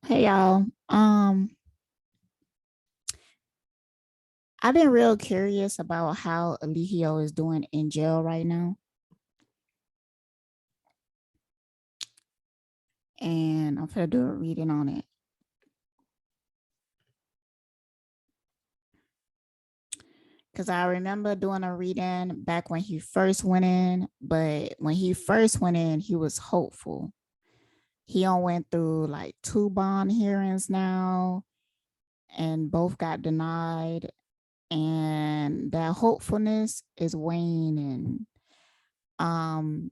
Hey y'all. I've been real curious about how Eligio is doing in jail right now. And I'm gonna do a reading on it. Cause I remember doing a reading back when he first went in, but when he first went in, he was hopeful. He on went through like 2 bond hearings now, and both got denied. And that hopefulness is waning. Um,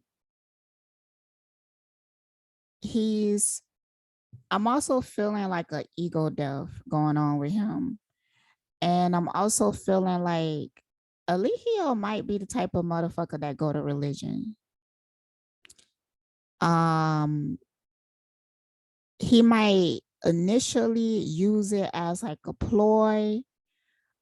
he's I'm also feeling like a ego death going on with him. And I'm also feeling like Eligio might be the type of motherfucker that go to religion. Um, he might initially use it as like a ploy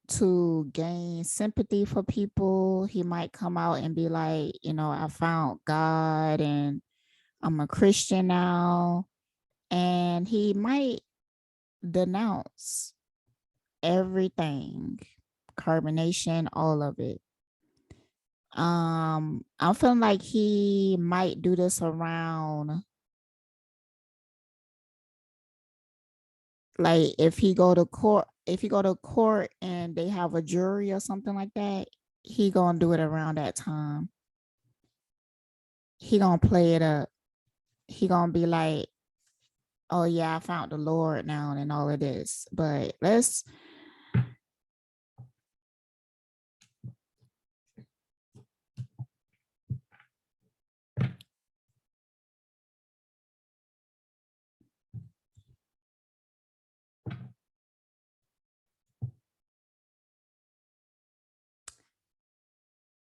to gain sympathy for people. He might come out and be like, I found God and I'm a Christian now. And he might denounce everything, carbonation, all of it. I'm feeling like he might do this around, like if he go to court and they have a jury or something like that, he gonna do it around that time. He gonna play it up. He gonna be like, oh yeah, I found the Lord now and all of this. But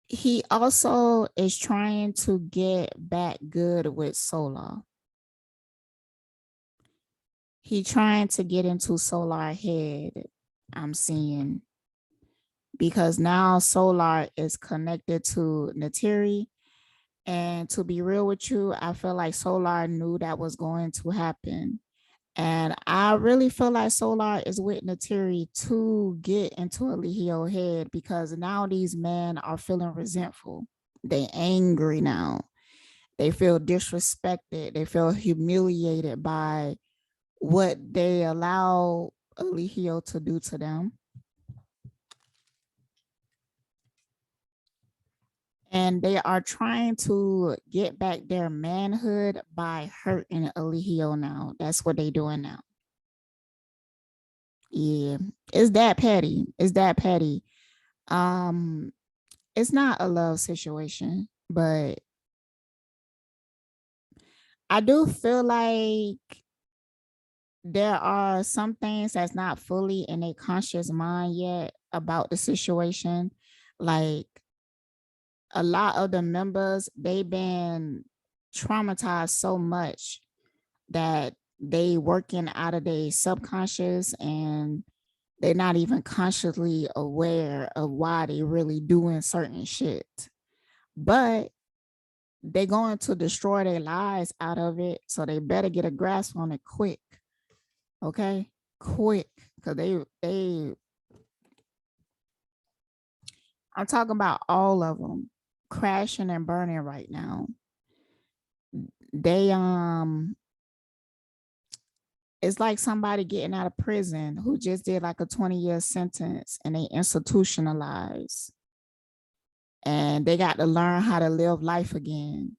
he also is trying to get back good with Solar. He trying to get into Solar head, I'm seeing, because now Solar is connected to Nateri. And to be real with you, I feel like Solar knew that was going to happen. And I really feel like Solar is with Nateri to get into Eligio head, because now these men are feeling resentful. They angry now. They feel disrespected. They feel humiliated by what they allow Eligio to do to them. And they are trying to get back their manhood by hurting Eligio now. That's what they doing now. Yeah, it's that petty. It's that petty. Um, it's not a love situation, but I do feel like there are some things that's not fully in a conscious mind yet about the situation. Like a lot of the members, they've been traumatized so much that they working out of their subconscious, and they're not even consciously aware of why they really doing certain shit. But they're going to destroy their lives out of it. So they better get a grasp on it quick. Okay? Quick. Cause they I'm talking about all of them crashing and burning right now. They it's like somebody getting out of prison who just did like a 20-year sentence and they institutionalized, and they got to learn how to live life again.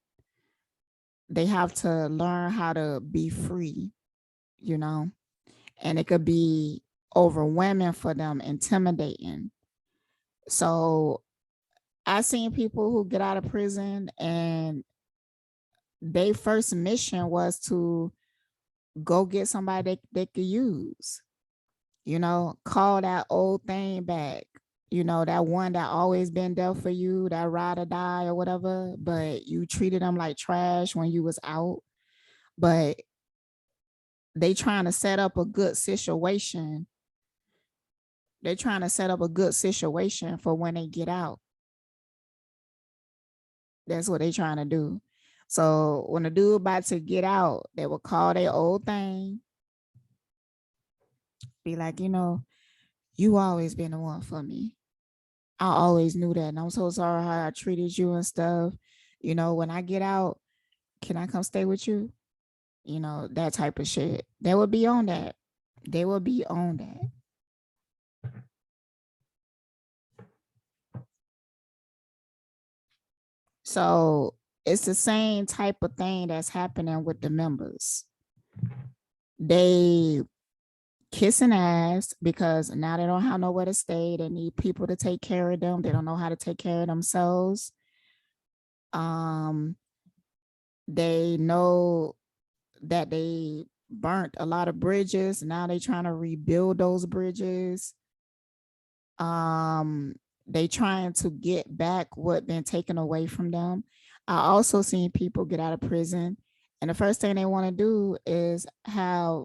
They have to learn how to be free, you know, and it could be overwhelming for them, intimidating. So I seen people who get out of prison and their first mission was to go get somebody they could use, call that old thing back, that one that always been there for you, that ride or die or whatever, but you treated them like trash when you was out. But they trying to set up a good situation. They trying to set up a good situation for when they get out. That's what they trying to do. So when the dude about to get out, they will call their old thing Be like, you always been the one for me. I always knew that. And I'm so sorry how I treated you and stuff. When I get out, can I come stay with you? That type of shit. They would be on that. They will be on that. So it's the same type of thing that's happening with the members. They kissing ass because now they don't have nowhere to stay. They need people to take care of them. They don't know how to take care of themselves. They know that they burnt a lot of bridges. Now they trying to rebuild those bridges. They trying to get back what been taken away from them. I also seen people get out of prison, and the first thing they want to do is have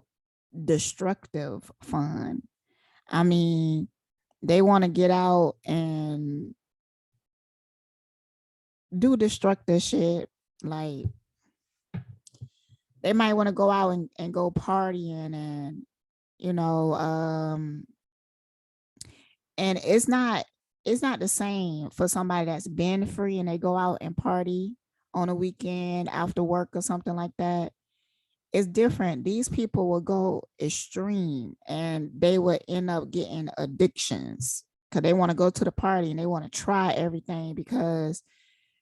destructive fun. I mean, they want to get out and do destructive shit. Like, they might want to go out and go partying and, and it's not the same for somebody that's been free and they go out and party on a weekend after work or something like that. It's different. These people will go extreme and they will end up getting addictions because they want to go to the party and they want to try everything because,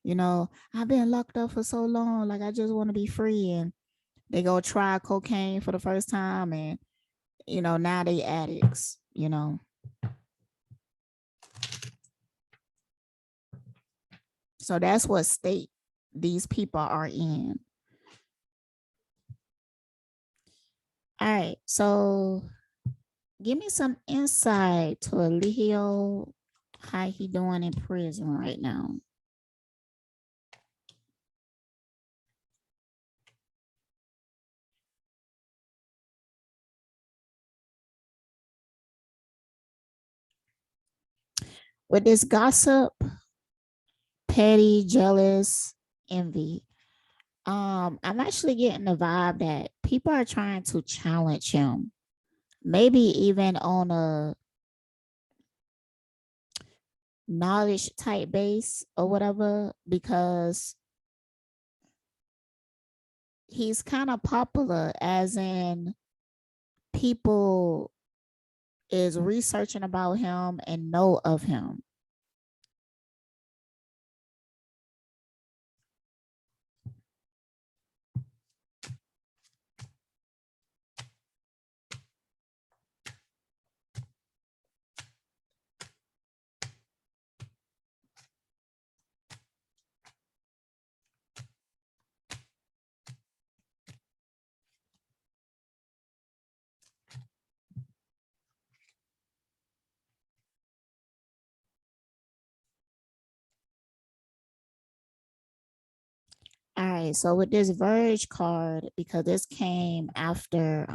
I've been locked up for so long. Like, I just want to be free. And they go try cocaine for the first time and, now they addicts. So that's what state these people are in. All right. So give me some insight to Eligio, how he doing in prison right now. With this gossip, petty, jealous, envy, I'm actually getting the vibe that people are trying to challenge him, maybe even on a knowledge type base or whatever, because he's kind of popular, as in people is researching about him and know of him. All right, so with this Verge card, because this came after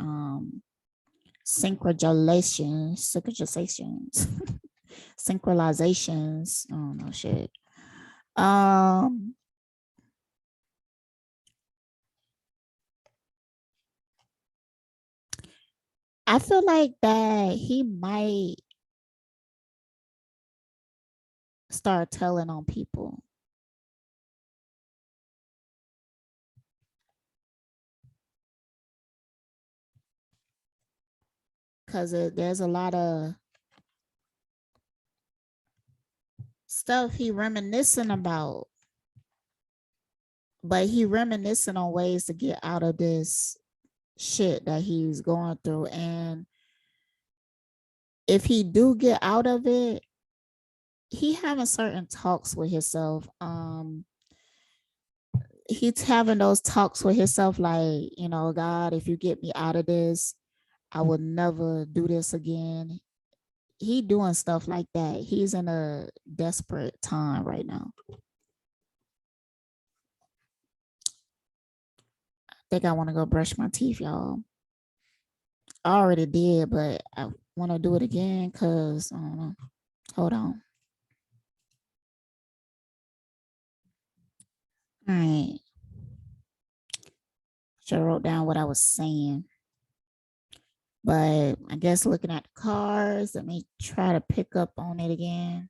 synchronizations, synchronizations. Oh no shit. I feel like that he might start telling on people. Because there's a lot of stuff he reminiscing about, but he reminiscing on ways to get out of this shit that he's going through. And if he do get out of it, he having certain talks with himself. He's having those talks with himself like, God, if you get me out of this, I would never do this again. He doing stuff like that. He's in a desperate time right now. I think I want to go brush my teeth, y'all. I already did, but I want to do it again because I don't know. Hold on. All right. Should have wrote down what I was saying. But I guess looking at the cards, let me try to pick up on it again.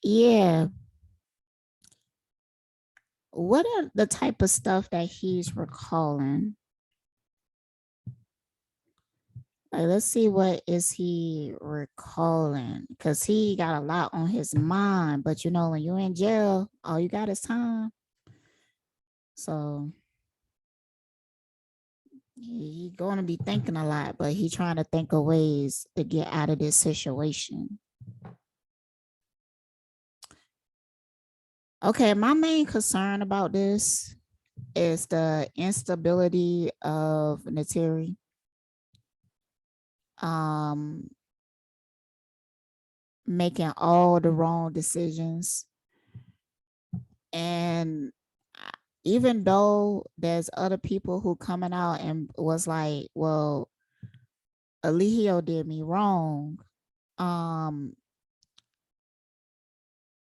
Yeah. What are the type of stuff that he's recalling? Like, let's see, what is he recalling? Because he got a lot on his mind. But you know, when you're in jail, all you got is time. So he gonna be thinking a lot, but he trying to think of ways to get out of this situation. Okay, my main concern about this is the instability of Nateri. Making all the wrong decisions. And even though there's other people who coming out and was like, well, Eligio did me wrong.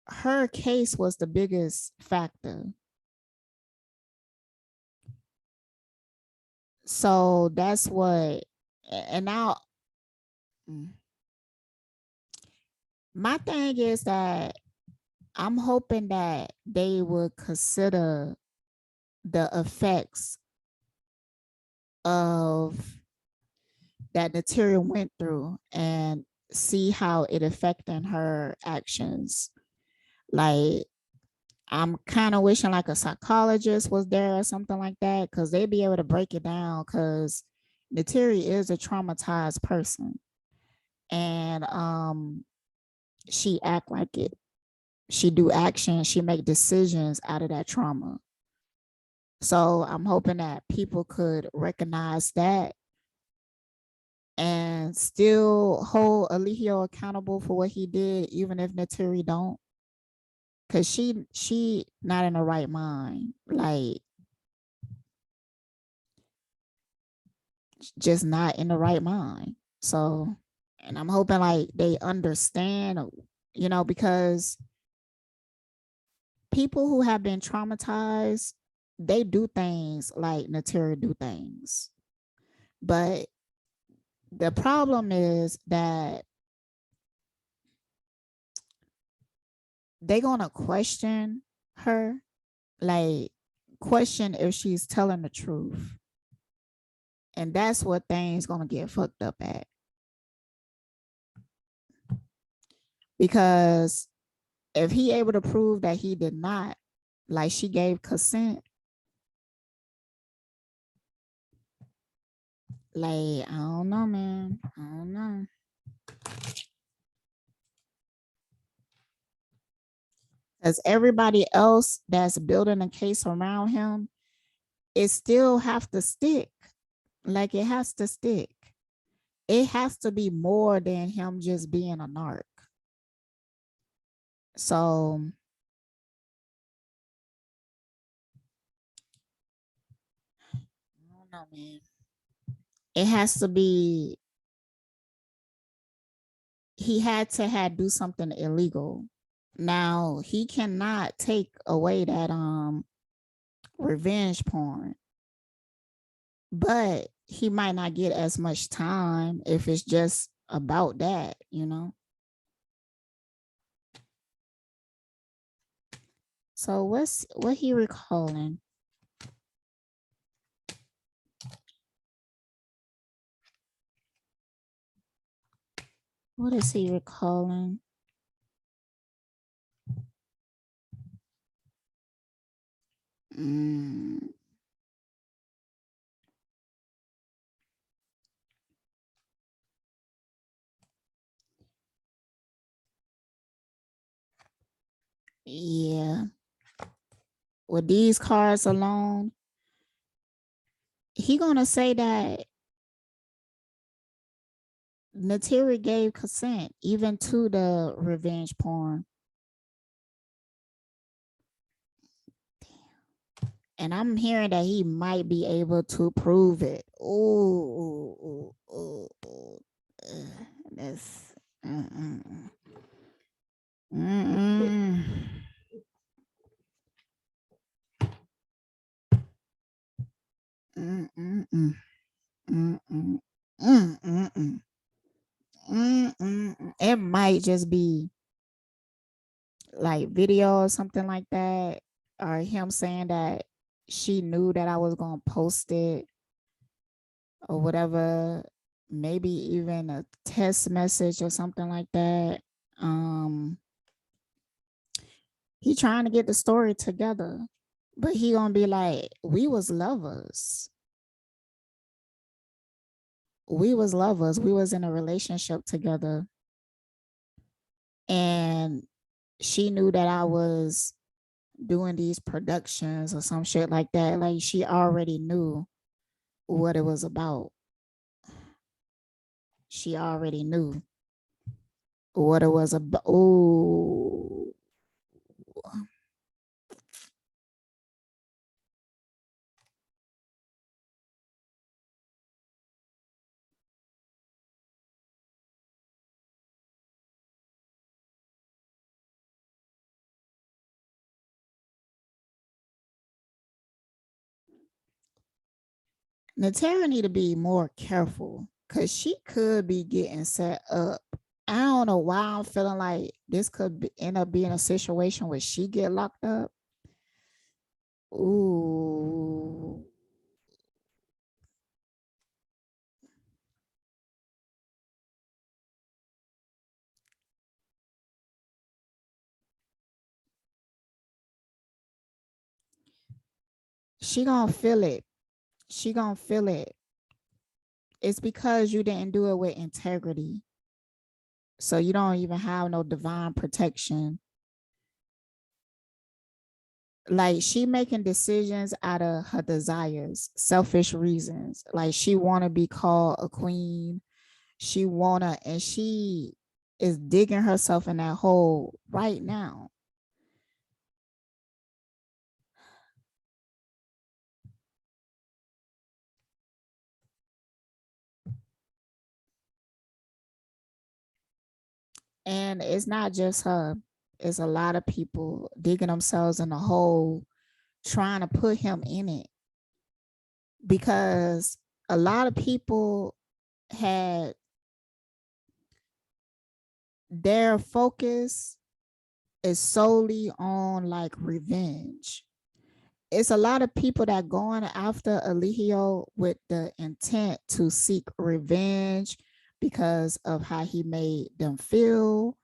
Her case was the biggest factor. So that's what, and now my thing is that I'm hoping that they would consider the effects of that Nateri went through and see how it affected her actions. Like, I'm kind of wishing like a psychologist was there or something like that, because they'd be able to break it down, because Nateri is a traumatized person. And she act like it. She do action, she make decisions out of that trauma. So I'm hoping that people could recognize that and still hold Eligio accountable for what he did, even if Nateri don't. Cause she not in the right mind. Like, just not in the right mind. So, and I'm hoping like they understand, you know, because people who have been traumatized, they do things like Nateri do things. But the problem is that they're gonna question her, like question if she's telling the truth. And that's what things gonna get fucked up at. Because if he able to prove that he did not, like she gave consent, like, I don't know, man. I don't know. Because everybody else that's building a case around him, it still have to stick. Like, it has to stick. It has to be more than him just being a narc. So I don't know, man. It has to be, he had to have do something illegal. Now he cannot take away that revenge porn, but he might not get as much time if it's just about that, you know. So what he recalling? What is he recalling? Yeah. With these cards alone, he gonna say that Nateri gave consent even to the revenge porn. And I'm hearing that he might be able to prove it. Oh, that's Mm, mm, mm, mm, mm, mm, mm, mm, mm, mm. It might just be like video or something like that, or him saying that she knew that I was gonna post it or whatever. Maybe even a text message or something like that. Um, he trying to get the story together, but he gonna be like, we was lovers. We was lovers. We was in a relationship together, and she knew that I was doing these productions or some shit like that. Like she already knew what it was about. She already knew what it was about. Oh, Natera need to be more careful because she could be getting set up. I don't know why I'm feeling like this could end up being a situation where she get locked up. Ooh, she gonna feel it. She gonna feel it. It's because you didn't do it with integrity. So you don't even have no divine protection. Like she making decisions out of her desires, selfish reasons. Like she wanna be called a queen. She wanna, and she is digging herself in that hole right now. And it's not just her. It's a lot of people digging themselves in a hole, trying to put him in it because a lot of people had their focus is solely on like revenge. It's a lot of people that going after Eligio with the intent to seek revenge because of how he made them feel,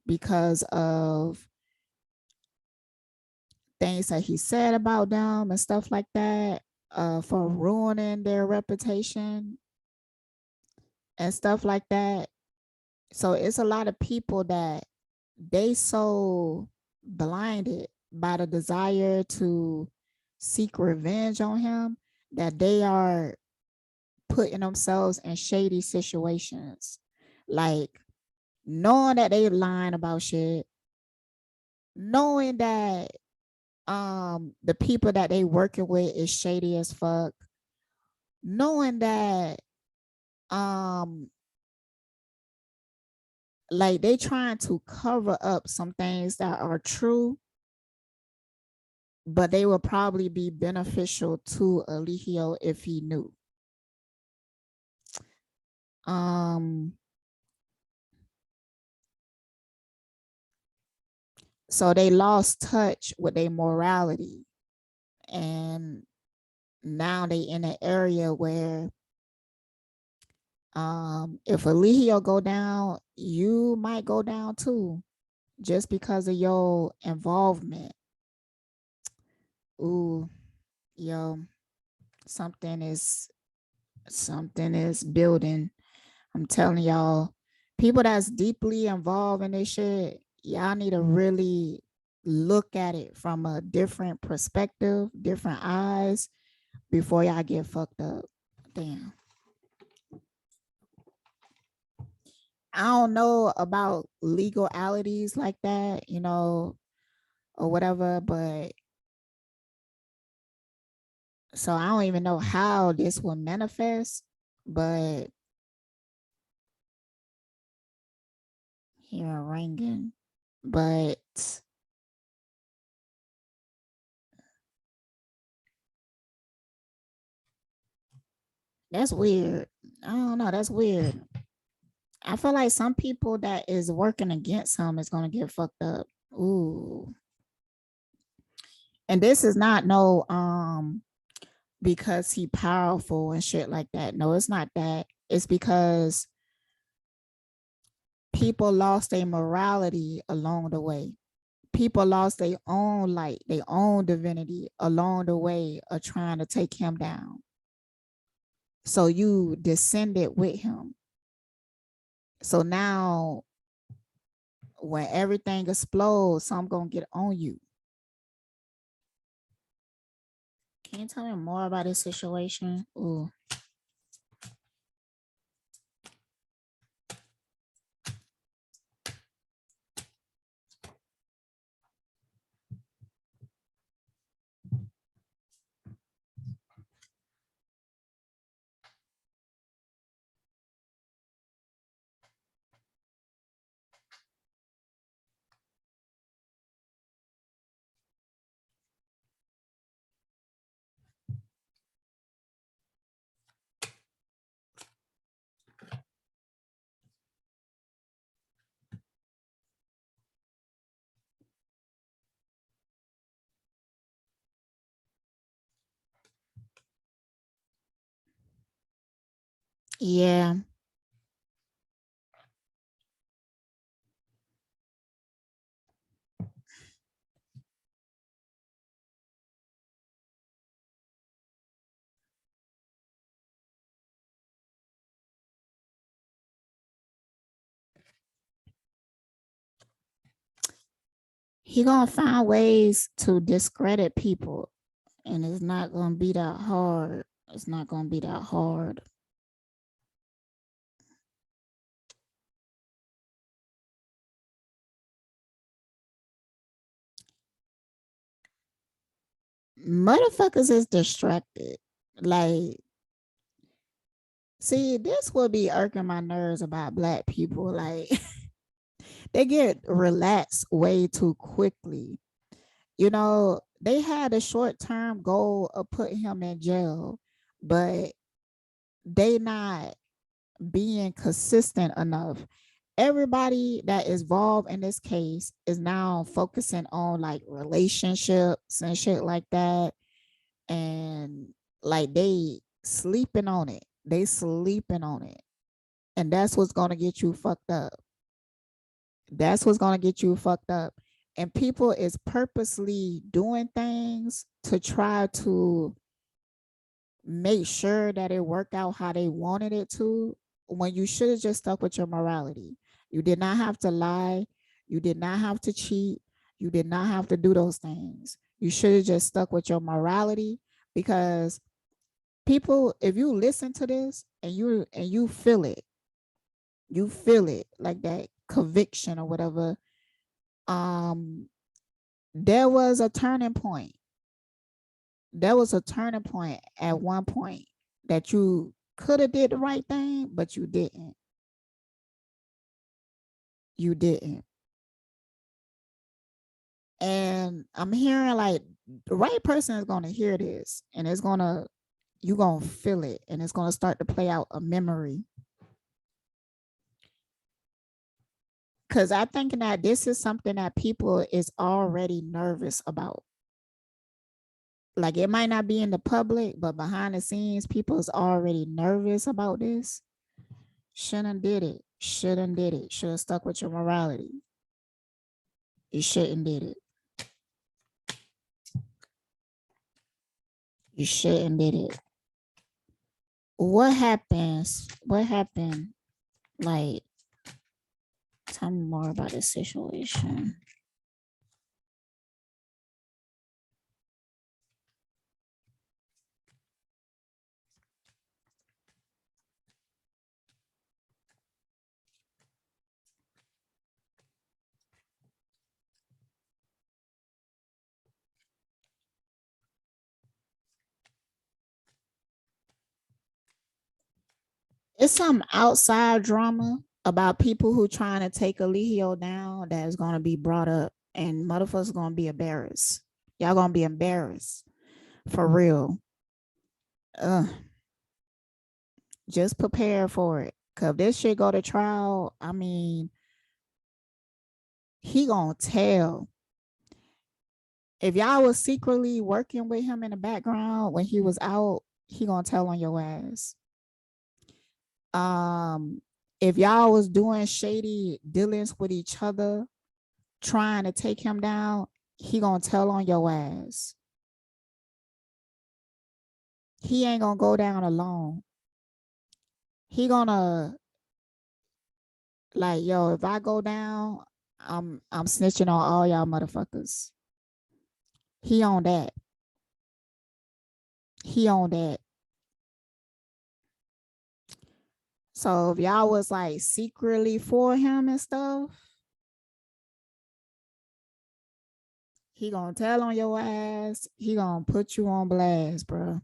because of things that he said about them and stuff like that, for ruining their reputation and stuff like that. So it's a lot of people that they so blinded by the desire to seek revenge on him that they are putting themselves in shady situations, like knowing that they lying about shit, knowing that the people that they working with is shady as fuck, knowing that um like they trying to cover up some things that are true, but they will probably be beneficial to Eligio if he knew. Um, so they lost touch with their morality, and now they in an area where if Eligio go down, you might go down too, just because of your involvement. Ooh, yo, something is something is building. I'm telling y'all, people that's deeply involved in this shit, y'all need to really look at it from a different perspective, different eyes before y'all get fucked up. Damn. I don't know about legalities like that, or whatever, but so I don't even know how this will manifest, but here ringing. But That's weird. I don't know. That's weird. I feel like some people that is working against him is gonna get fucked up. Ooh. And this is not no because he powerful and shit like that. No, it's not that. It's because people lost their morality along the way. People lost their own light, their own divinity along the way of trying to take him down. So you descended with him. So now when everything explodes, some gonna get on you. Can you tell me more about this situation? Ooh. Yeah. He gonna find ways to discredit people, and it's not gonna be that hard. It's not gonna be that hard. Motherfuckers is distracted. Like, see, this will be irking my nerves about black people. Like, they get relaxed way too quickly. You know, they had a short term goal of putting him in jail, but they not being consistent enough. Everybody that is involved in this case is now focusing on like relationships and shit like that. And like they sleeping on it. They sleeping on it. And that's what's gonna get you fucked up. That's what's gonna get you fucked up. And people is purposely doing things to try to make sure that it worked out how they wanted it to, when you should have just stuck with your morality. You did not have to lie. You did not have to cheat. You did not have to do those things. You should have just stuck with your morality, because people, if you listen to this and you feel it like that conviction or whatever, um there was a turning point. There was a turning point at one point that you could have did the right thing, but you didn't. You didn't. And I'm hearing like the right person is gonna hear this, and it's gonna, you gonna feel it, and it's gonna start to play out a memory. Cause I think that this is something that people is already nervous about. Like, it might not be in the public, but behind the scenes, people is already nervous about this. Shouldn't did it. Shouldn't did it. Should have stuck with your morality. You shouldn't did it. You shouldn't did it. What happens? What happened? Like, tell me more about this situation. It's some outside drama about people who trying to take Eligio down that is gonna be brought up, and motherfuckers gonna be embarrassed. Y'all gonna be embarrassed for real. Ugh. Just prepare for it. Cause if this shit go to trial, I mean, he gonna tell. If y'all was secretly working with him in the background when he was out, he gonna tell on your ass. Um, if y'all was doing shady dealings with each other, trying to take him down, he gonna tell on your ass. He ain't gonna go down alone. He gonna like, yo, if I go down, I'm snitching on all y'all motherfuckers. He on that. He on that. So if y'all was like secretly for him and stuff, he gonna tell on your ass. He gonna put you on blast, bro.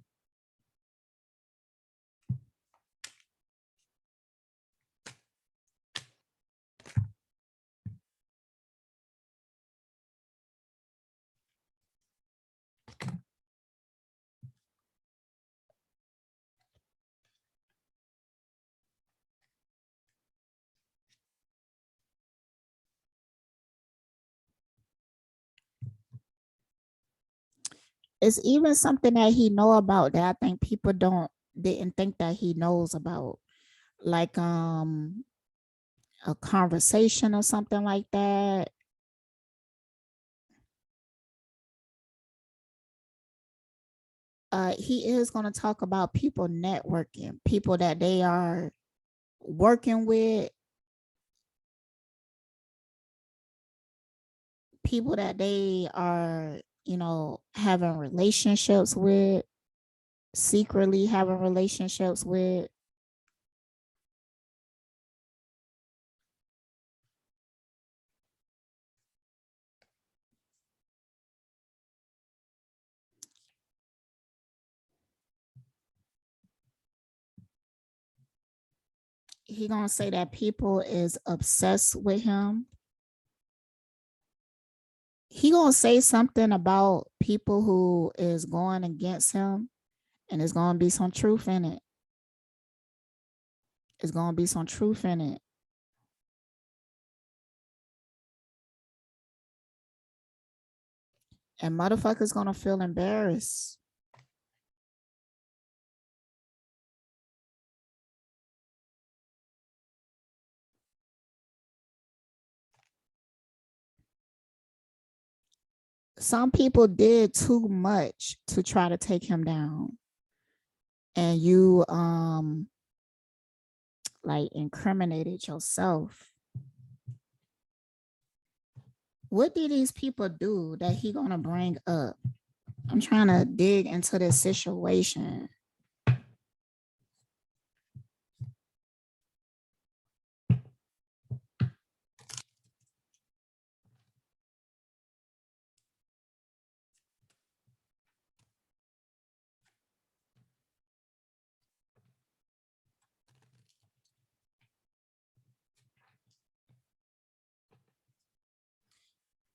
It's even something that he know about that I think people didn't think that he knows about. Like a conversation or something like that. He is going to talk about people networking, people that they are working with, people that they are, having relationships with, secretly having relationships with. He gonna say that people is obsessed with him. He gonna say something about people who is going against him, and it's gonna be some truth in it. It's gonna be some truth in it. And motherfuckers gonna feel embarrassed. Some people did too much to try to take him down. And you like incriminated yourself. What did these people do that he gonna bring up? I'm trying to dig into this situation.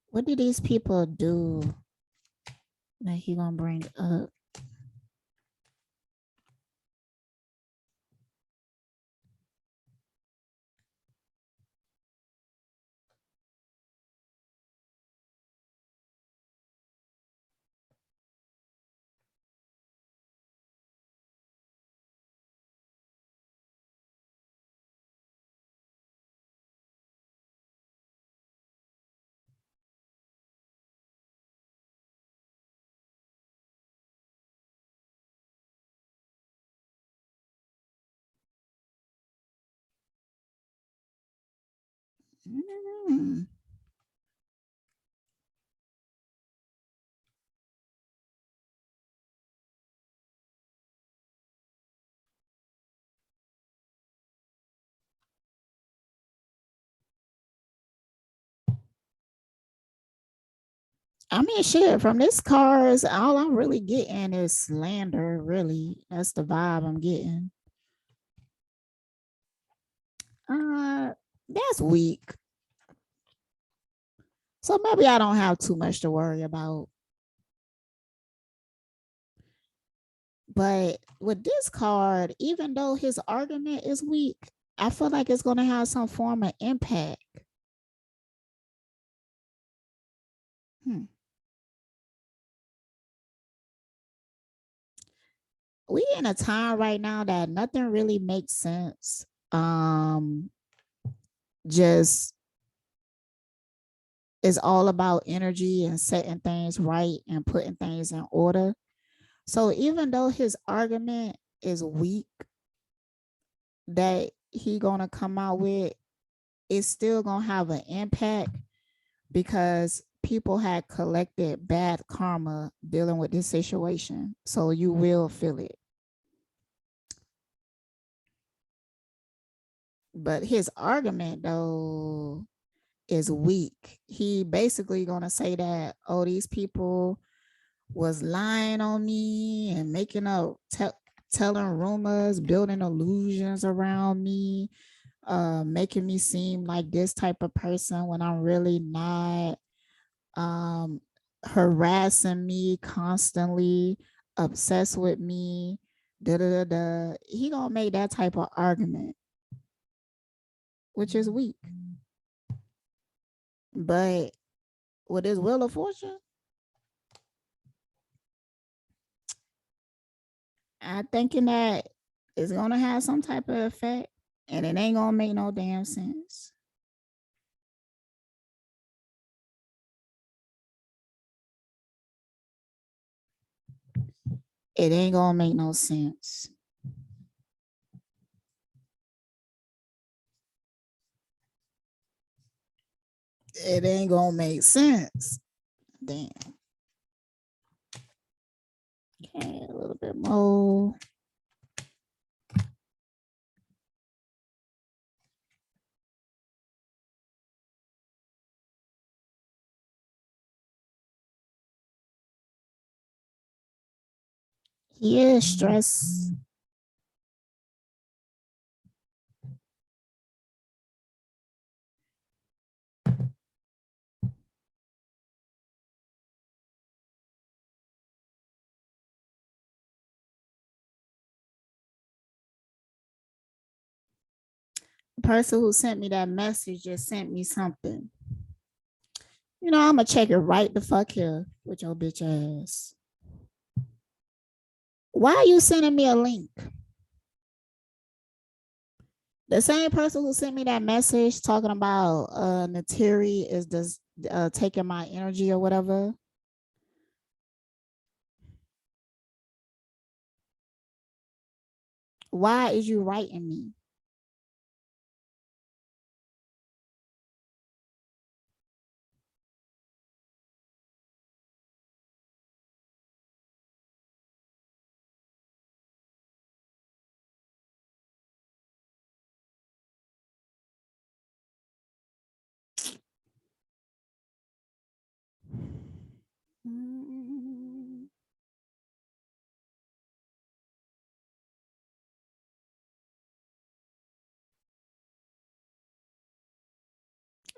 What did these people do that he gonna bring up? Mm. I mean, shit, from this cards, all I'm really getting is slander, really. That's the vibe I'm getting. Uh, that's weak. So maybe I don't have too much to worry about. But with this card, even though his argument is weak, I feel like it's going to have some form of impact. We in a time right now that nothing really makes sense. Just it's all about energy and setting things right and putting things in order. So even though his argument is weak that he gonna come out with, it's still gonna have an impact because people had collected bad karma dealing with this situation. So you will feel it. But his argument though is weak. He basically gonna say that, oh, these people was lying on me and making up, telling rumors, building illusions around me, making me seem like this type of person when I'm really not, harassing me constantly, obsessed with me, da da da da. He gonna make that type of argument, which is weak. But with his wheel of fortune, I'm thinking that it's gonna have some type of effect, and it ain't gonna make no damn sense. It ain't gonna make no sense. It ain't gonna make sense. Damn. Okay, a little bit more. He is stressed. The person who sent me that message just sent me something. You know, I'm gonna check it right the fuck here with your bitch ass. Why are you sending me a link? The same person who sent me that message talking about Nateri is just taking my energy or whatever. Why is you writing me?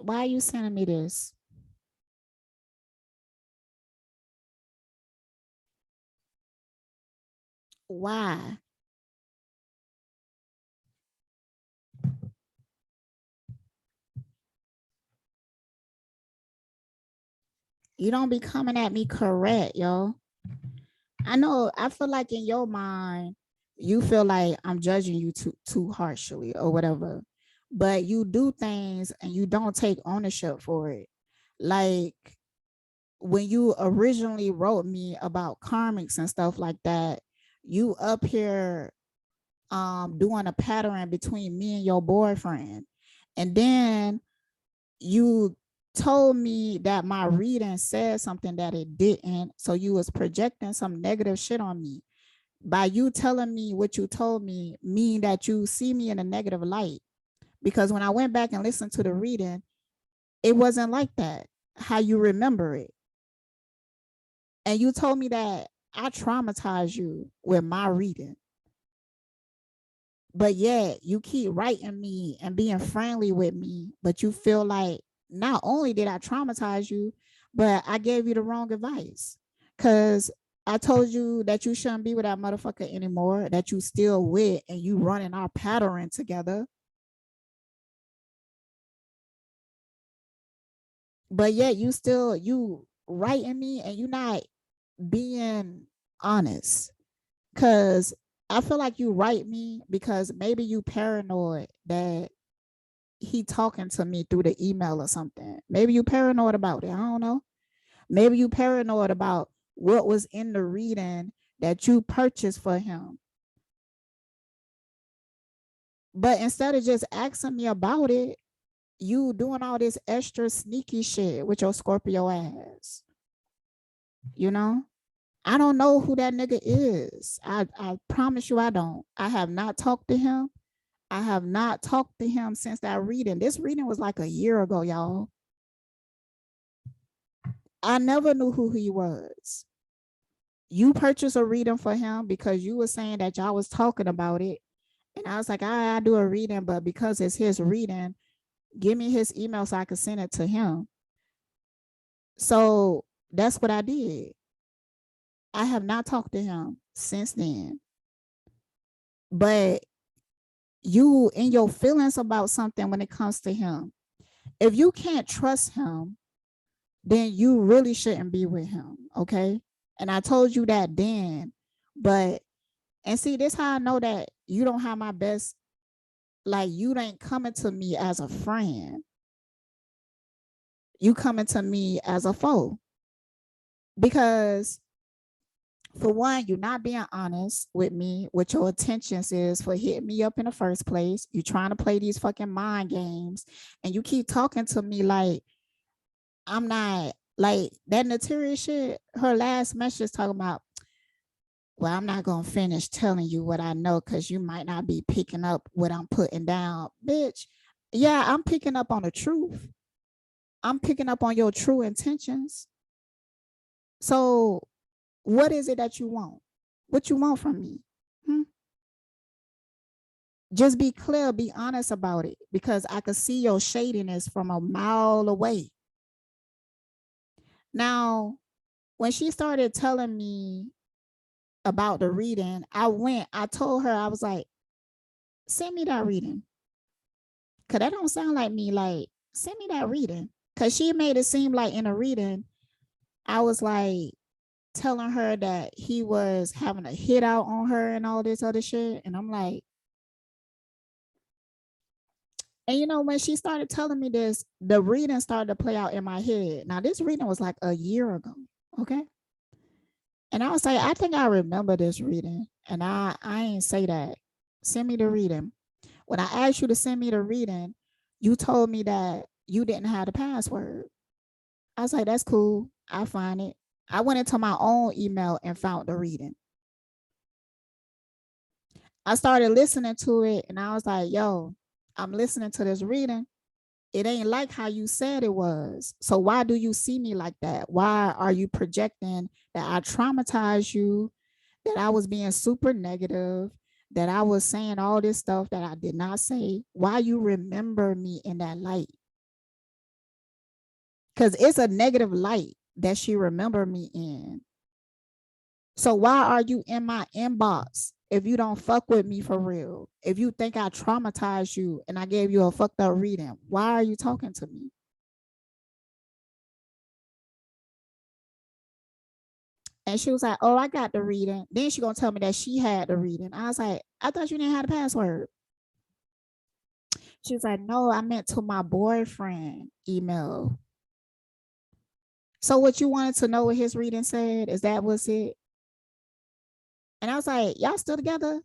Why are you sending me this? Why? You don't be coming at me correct, yo. I know, I feel like in your mind, you feel like I'm judging you too harshly or whatever. But you do things and you don't take ownership for it. Like when you originally wrote me about karmics and stuff like that, you up here doing a pattern between me and your boyfriend. And then you told me that my reading said something that it didn't. So you was projecting some negative shit on me. By you telling me what you told me, mean that you see me in a negative light. Because when I went back and listened to the reading, it wasn't like that, how you remember it. And you told me that I traumatized you with my reading. But yet you keep writing me and being friendly with me, but you feel like not only did I traumatize you, but I gave you the wrong advice. Because I told you that you shouldn't be with that motherfucker anymore, that you still with, and you running our pattern together. But yet you writing me and you not being honest. Cause I feel like you write me because maybe you paranoid that he talking to me through the email or something. Maybe you paranoid about it. I don't know. Maybe you paranoid about what was in the reading that you purchased for him. But instead of just asking me about it, you doing all this extra sneaky shit with your Scorpio ass. You know? I don't know who that nigga is. I promise you I don't. I have not talked to him. I have not talked to him since that reading. This reading was like a year ago, y'all. I never knew who he was. You purchased a reading for him because you were saying that y'all was talking about it. And I was like, I do a reading, but because it's his reading, give me his email so I can send it to him. So that's what I did. I have not talked to him since then. But you in your feelings about something when it comes to him, if you can't trust him, then you really shouldn't be with him. Okay. And I told you that then, but, and see, this how I know that you don't have my best, like you ain't coming to me as a friend. You coming to me as a foe. Because for one, you're not being honest with me, what your intentions is for hitting me up in the first place. You're trying to play these fucking mind games and you keep talking to me like I'm not, like that Natalia shit. Her last message talking about, well, I'm not going to finish telling you what I know because you might not be picking up what I'm putting down. Bitch, yeah, I'm picking up on the truth. I'm picking up on your true intentions. So what is it that you want? What you want from me? Just be clear, be honest about it, because I could see your shadiness from a mile away. Now, when she started telling me about the reading, I told her, I was like, send me that reading. Cause that don't sound like me. Like, send me that reading. Cause she made it seem like in a reading, I was like telling her that he was having a hit out on her and all this other shit. And I'm like, and you know, when she started telling me this, the reading started to play out in my head. Now, this reading was like a year ago. Okay. And I was like, I think I remember this reading. And I ain't say that. Send me the reading. When I asked you to send me the reading, you told me that you didn't have the password. I was like, that's cool. I'll find it. I went into my own email and found the reading. I started listening to it and I was like, yo, I'm listening to this reading. It ain't like how you said it was. So why do you see me like that? Why are you projecting that I traumatized you, that I was being super negative, that I was saying all this stuff that I did not say? Why you remember me in that light? Because it's a negative light that she remembered me in. So why are you in my inbox if you don't fuck with me for real? If you think I traumatized you and I gave you a fucked up reading, why are you talking to me? And she was like, oh, I got the reading. Then she gonna tell me that she had the reading. I was like, I thought you didn't have the password. She was like, no, I meant to my boyfriend email. So what you wanted to know what his reading said, is that was it? And I was like, y'all still together?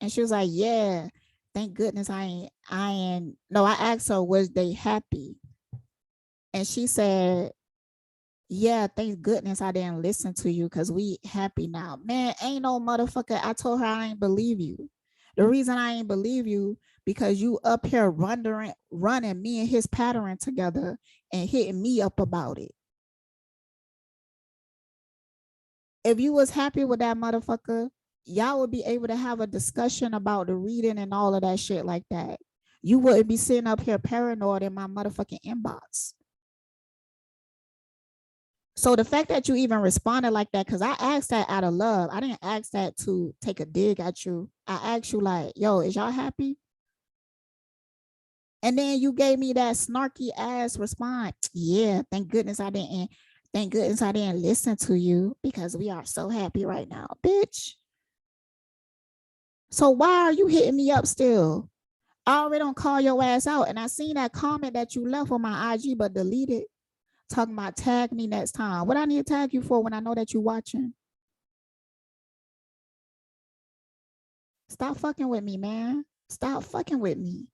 And she was like, yeah, thank goodness I ain't. No, I asked her, was they happy? And she said, yeah, thank goodness I didn't listen to you because we happy now. Man, ain't no motherfucker. I told her I ain't believe you. The reason I ain't believe you because you up here running me and his pattern together and hitting me up about it. If you was happy with that motherfucker, y'all would be able to have a discussion about the reading and all of that shit like that. You wouldn't be sitting up here paranoid in my motherfucking inbox. So the fact that you even responded like that, because I asked that out of love. I didn't ask that to take a dig at you. I asked you like, yo, is y'all happy? And then you gave me that snarky ass response. Yeah, thank goodness I didn't. Thank goodness I didn't listen to you because we are so happy right now, bitch. So why are you hitting me up still? I already don't call your ass out. And I seen that comment that you left on my IG, but deleted. Talking about tag me next time. What I need to tag you for when I know that you're watching? Stop fucking with me, man. Stop fucking with me.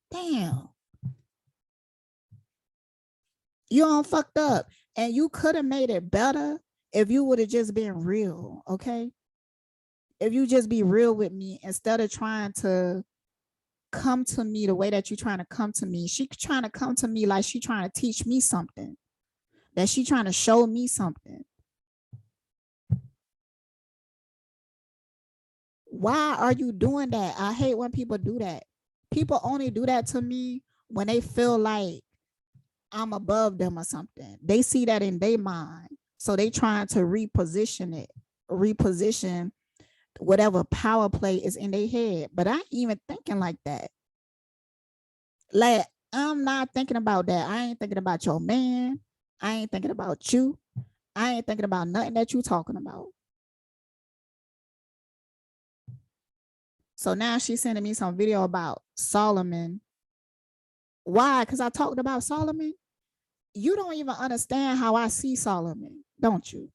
Damn. You all fucked up. And you could have made it better if you would have just been real, okay? If you just be real with me instead of trying to come to me the way that you're trying to come to me. She trying to come to me like she trying to teach me something, that she trying to show me something. Why are you doing that? I hate when people do that. People only do that to me when they feel like I'm above them or something. They see that in their mind. So they trying to reposition whatever power play is in their head. But I ain't even thinking like that. Like, I'm not thinking about that. I ain't thinking about your man. I ain't thinking about you. I ain't thinking about nothing that you talking about. So now she's sending me some video about Solomon. Why? Because I talked about Solomon. You don't even understand how I see Solomon, don't you?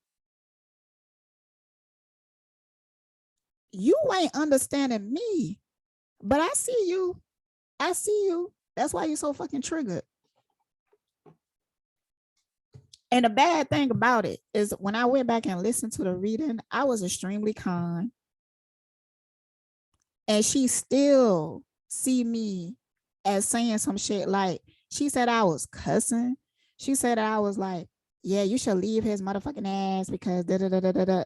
You ain't understanding me, but I see you. I see you. That's why you're so fucking triggered. And the bad thing about it is when I went back and listened to the reading, I was extremely kind. And she still see me as saying some shit like, she said I was cussing. She said I was like, yeah, you should leave his motherfucking ass because da da da da da da.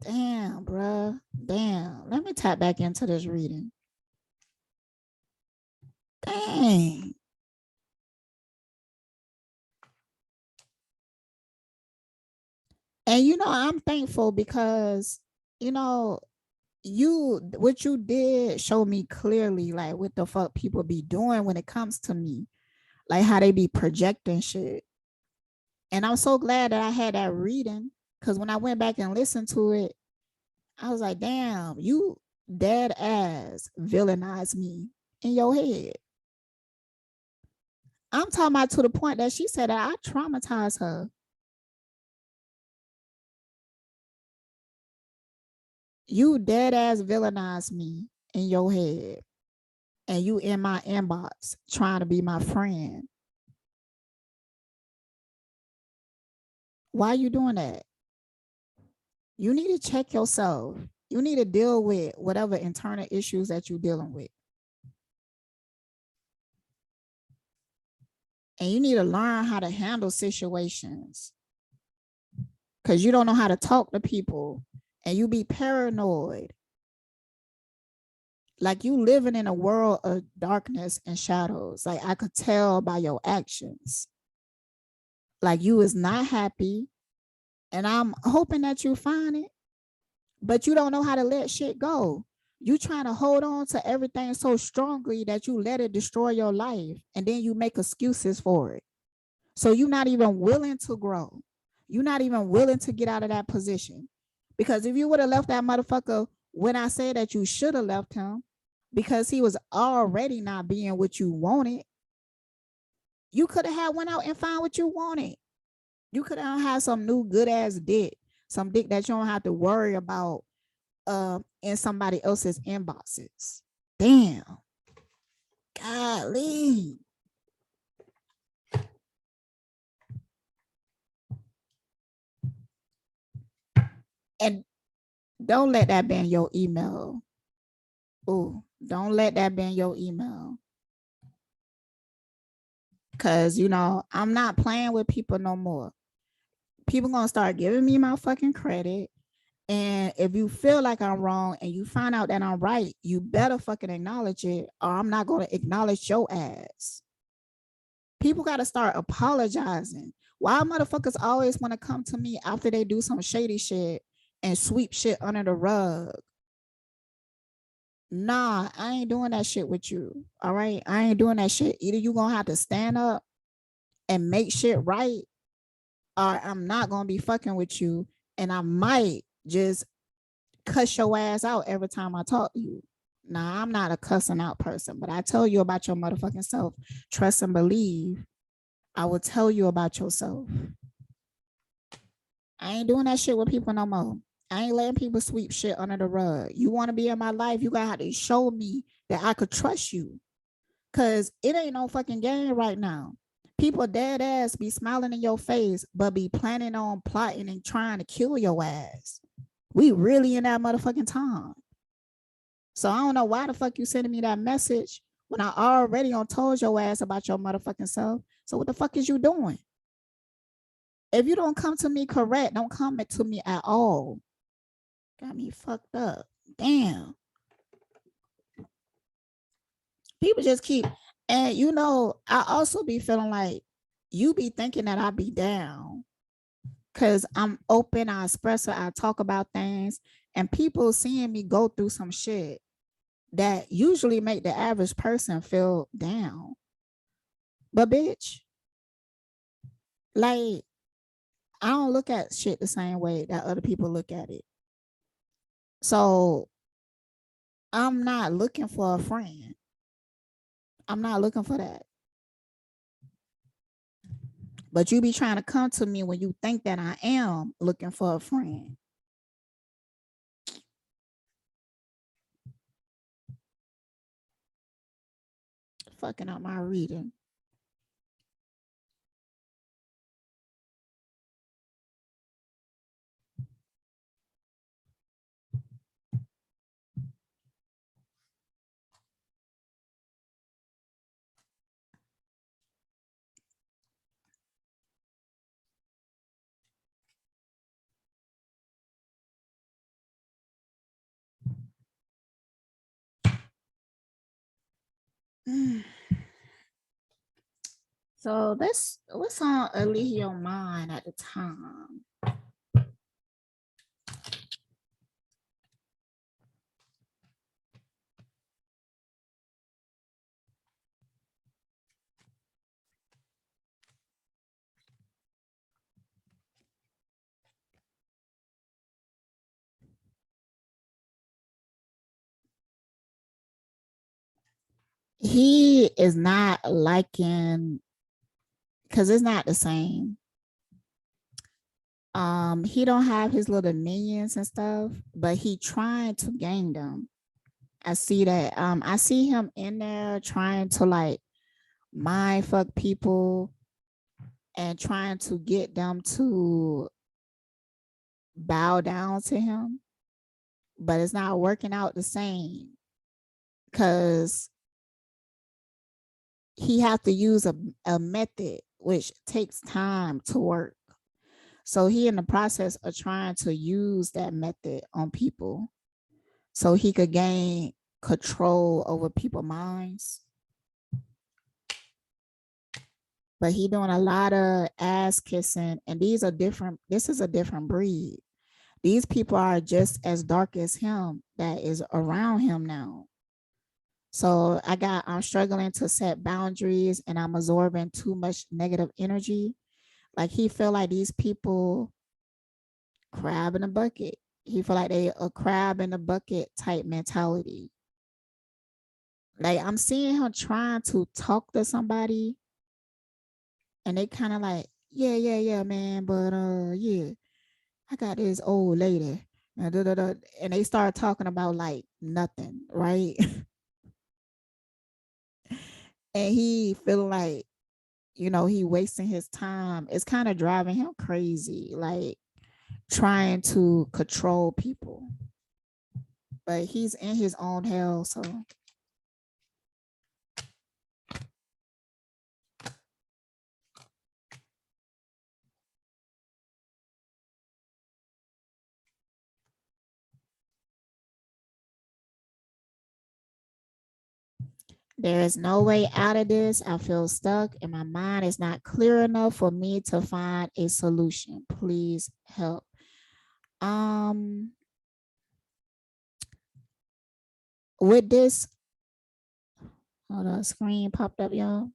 Damn, bruh. Damn. Let me tap back into this reading. Dang. And I'm thankful because, you know, what you did show me clearly like what the fuck people be doing when it comes to me. Like how they be projecting shit. And I'm so glad that I had that reading because when I went back and listened to it, I was like, damn, you dead ass villainized me in your head. I'm talking about to the point that she said that I traumatized her. You dead ass villainized me in your head. And you in my inbox trying to be my friend. Why are you doing that? You need to check yourself. You need to deal with whatever internal issues that you're dealing with. And you need to learn how to handle situations because you don't know how to talk to people and you be paranoid. Like you living in a world of darkness and shadows. Like I could tell by your actions. Like you is not happy. And I'm hoping that you find it, but you don't know how to let shit go. You trying to hold on to everything so strongly that you let it destroy your life. And then you make excuses for it. So you're not even willing to grow. You're not even willing to get out of that position. Because if you would have left that motherfucker when I said that you should have left him, because he was already not being what you wanted, you could have had went out and found what you wanted. You could have had some new good ass dick, some dick that you don't have to worry about in somebody else's inboxes. Damn. Golly. And don't let that be in your email. Oh, don't let that be in your email. Cause I'm not playing with people no more. People gonna start giving me my fucking credit. And if you feel like I'm wrong and you find out that I'm right, you better fucking acknowledge it, or I'm not gonna acknowledge your ass. People gotta start apologizing. Why motherfuckers always want to come to me after they do some shady shit and sweep shit under the rug? Nah, I ain't doing that shit with you. All right. I ain't doing that shit. Either you gonna have to stand up and make shit right, or I'm not gonna be fucking with you. And I might just cuss your ass out every time I talk to you. Nah, I'm not a cussing out person, but I tell you about your motherfucking self. Trust and believe. I will tell you about yourself. I ain't doing that shit with people no more. I ain't letting people sweep shit under the rug. You want to be in my life, you gotta have to show me that I could trust you. Cause it ain't no fucking game right now. People dead ass be smiling in your face, but be planning on plotting and trying to kill your ass. We really in that motherfucking time. So I don't know why the fuck you sending me that message when I already on told your ass about your motherfucking self. So what the fuck is you doing? If you don't come to me correct, don't come to me at all. Got me fucked up. Damn. People just keep, and you know, I also be feeling like you be thinking that I be down because I'm open, I express it, I talk about things, and people seeing me go through some shit that usually make the average person feel down. But bitch, like, I don't look at shit the same way that other people look at it. So I'm not looking for a friend. I'm not looking for that. But you be trying to come to me when you think that I am looking for a friend. Fucking up my reading. So what's on Eligio mind at the time? He is not liking, because it's not the same. He don't have his little minions and stuff, but he trying to gain them. I see that. I see him in there trying to like mind fuck people and trying to get them to bow down to him, but it's not working out the same because he have to use a method which takes time to work. So he in the process of trying to use that method on people so he could gain control over people's minds. But he doing a lot of ass kissing, and this is a different breed. These people are just as dark as him that is around him now. So I'm struggling to set boundaries and I'm absorbing too much negative energy. Like he feel like these people crab in a bucket. He feel like they a crab in a bucket type mentality. Like I'm seeing him trying to talk to somebody and they kind of like, yeah, man, but yeah, I got this old lady. And they start talking about like nothing, right? And he feel like, you know, he wasting his time. It's kind of driving him crazy, like trying to control people. But he's in his own hell, so There is no way out of this. I feel stuck and my mind is not clear enough for me to find a solution. Please help. With this, hold on, screen popped up, y'all.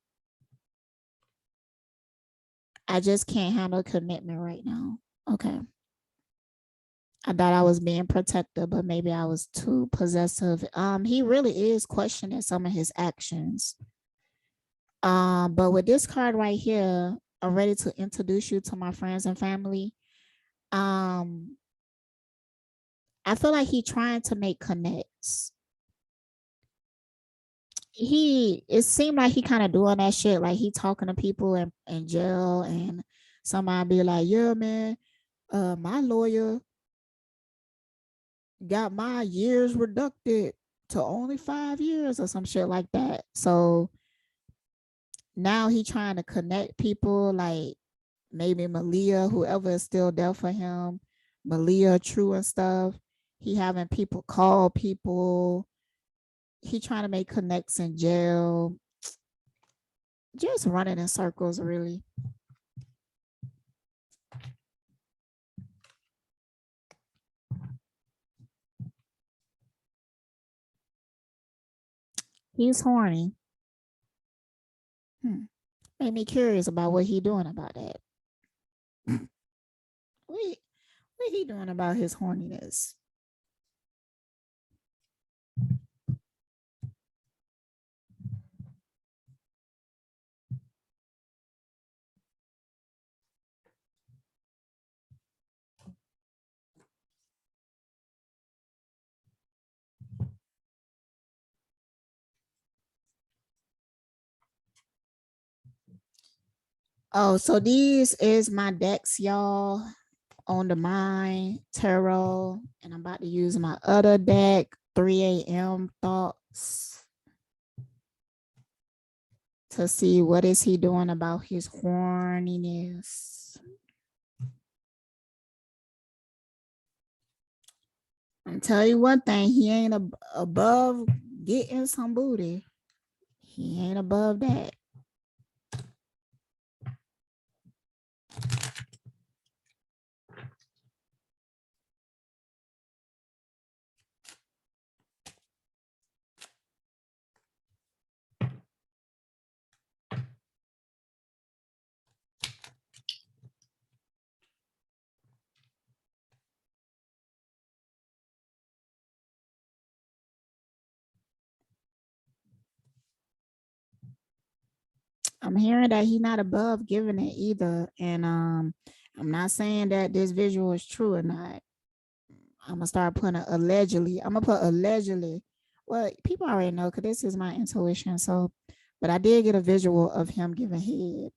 I just can't handle commitment right now. Okay. I thought I was being protective, but maybe I was too possessive. He really is questioning some of his actions. But with this card right here, I'm ready to introduce you to my friends and family. I feel like he's trying to make connects. It seemed like he kind of doing that shit, like he talking to people in jail, and somebody be like, yeah, man, my lawyer got my years reducted to only 5 years or some shit like that. So now he trying to connect people, like maybe Malia, whoever is still there for him, Malia True and stuff. He having people call people. He trying to make connects in jail. Just running in circles, really. He's horny. Made me curious about what he doing about that. What he doing about his horniness? Oh, so these is my decks, y'all, on the mind tarot, and I'm about to use my other deck, 3 a.m. thoughts, to see what is he doing about his horniness. I'm tell you one thing, he ain't above getting some booty. He ain't above that. I'm hearing that he's not above giving it either. And I'm not saying that this visual is true or not. I'm gonna start putting allegedly. I'm gonna put allegedly. Well, people already know because this is my intuition. So, but I did get a visual of him giving head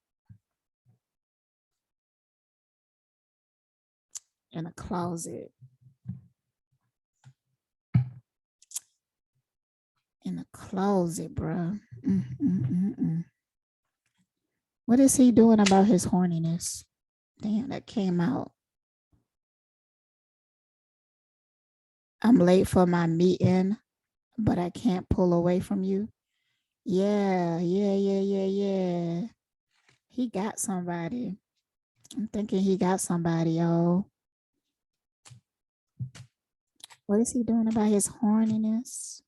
in a closet. In a closet, bro. What is he doing about his horniness? Damn, that came out. I'm late for my meeting, but I can't pull away from you. Yeah. He got somebody. I'm thinking he got somebody, yo. What is he doing about his horniness?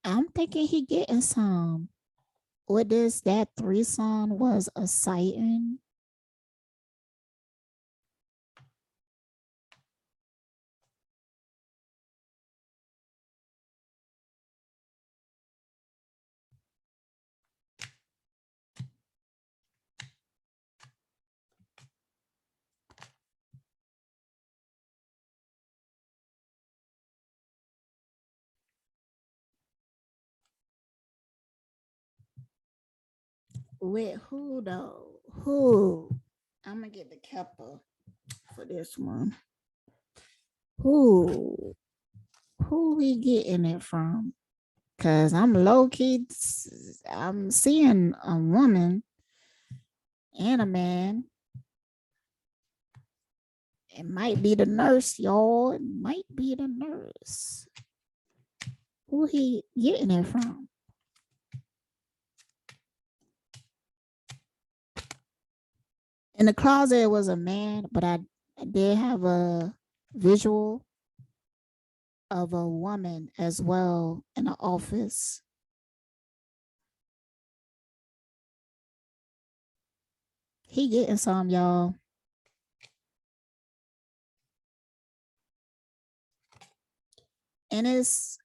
I'm thinking he getting some. What is that threesome was a sighting? With who though? Who? I'm gonna get the Kepler for this one. Who? Who we getting it from? Cause I'm low key. I'm seeing a woman and a man. It might be the nurse, y'all. It might be the nurse. Who he getting it from? In the closet, it was a man, but I did have a visual of a woman as well in the office. He getting some, y'all. And it's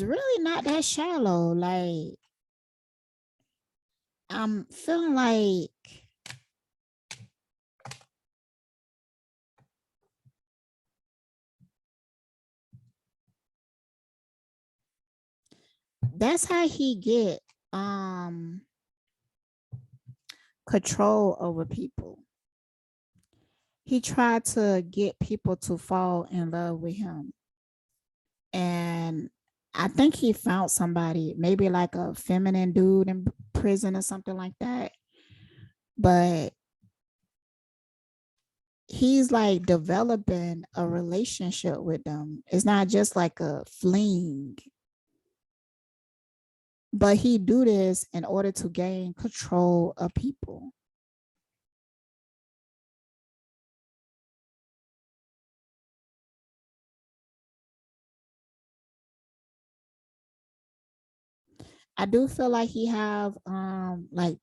really not that shallow. Like I'm feeling like that's how he get control over people. He tried to get people to fall in love with him. And I think he found somebody, maybe like a feminine dude in prison or something like that. But he's like developing a relationship with them. It's not just like a fling. But he do this in order to gain control of people. I do feel like he have like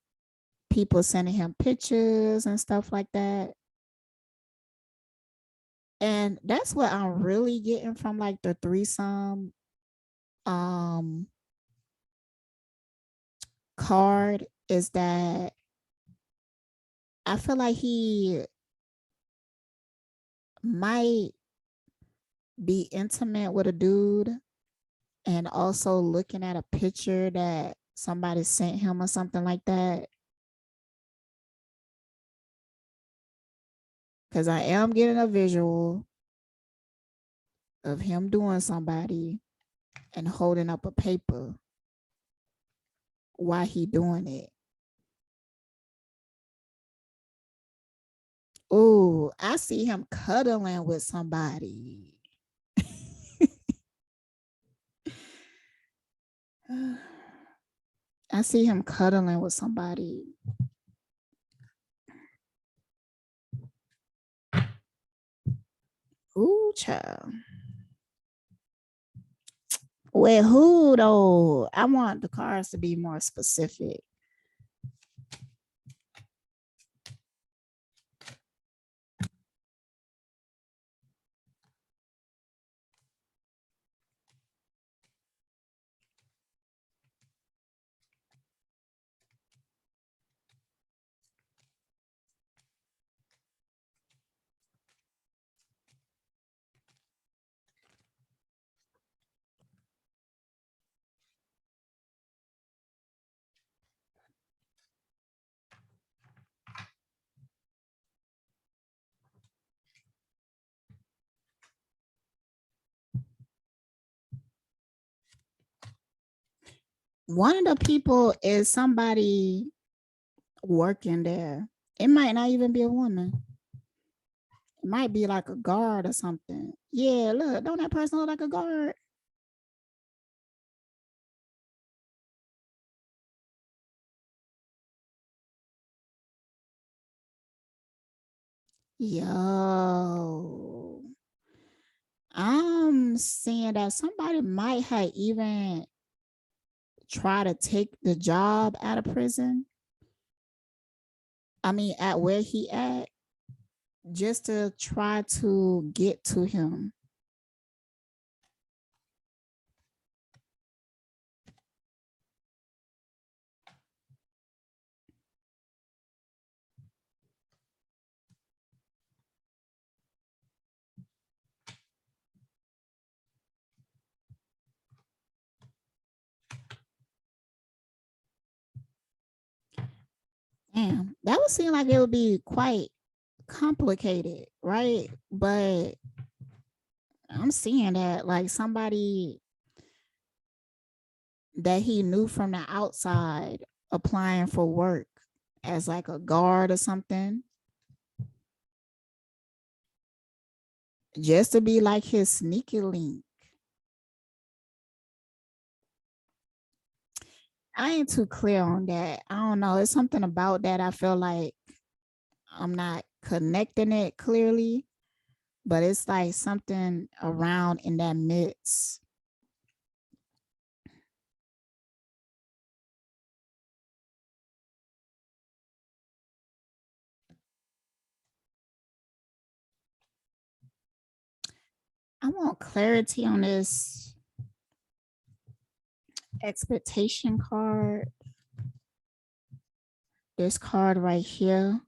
people sending him pictures and stuff like that. And that's what I'm really getting from like the threesome card is that I feel like he might be intimate with a dude and also looking at a picture that somebody sent him or something like that. Because I am getting a visual of him doing somebody and holding up a paper while he doing it. Oh, I see him cuddling with somebody. I see him cuddling with somebody. Ooh, child. With who though? I want the cards to be more specific. One of the people is somebody working there. It might not even be a woman. It might be like a guard or something. Yeah, look, don't that person look like a guard? Yo, I'm seeing that somebody might have even tried to take the job out of prison. I mean, at where he at. just to try to get to him. Damn, that would seem like it would be quite complicated, right? But I'm seeing that like somebody that he knew from the outside applying for work as like a guard or something, just to be like his sneaky link. I ain't too clear on that. I don't know. It's something about that. I feel like I'm not connecting it clearly, but it's like something around in that midst. I want clarity on this expectation card. This card right here.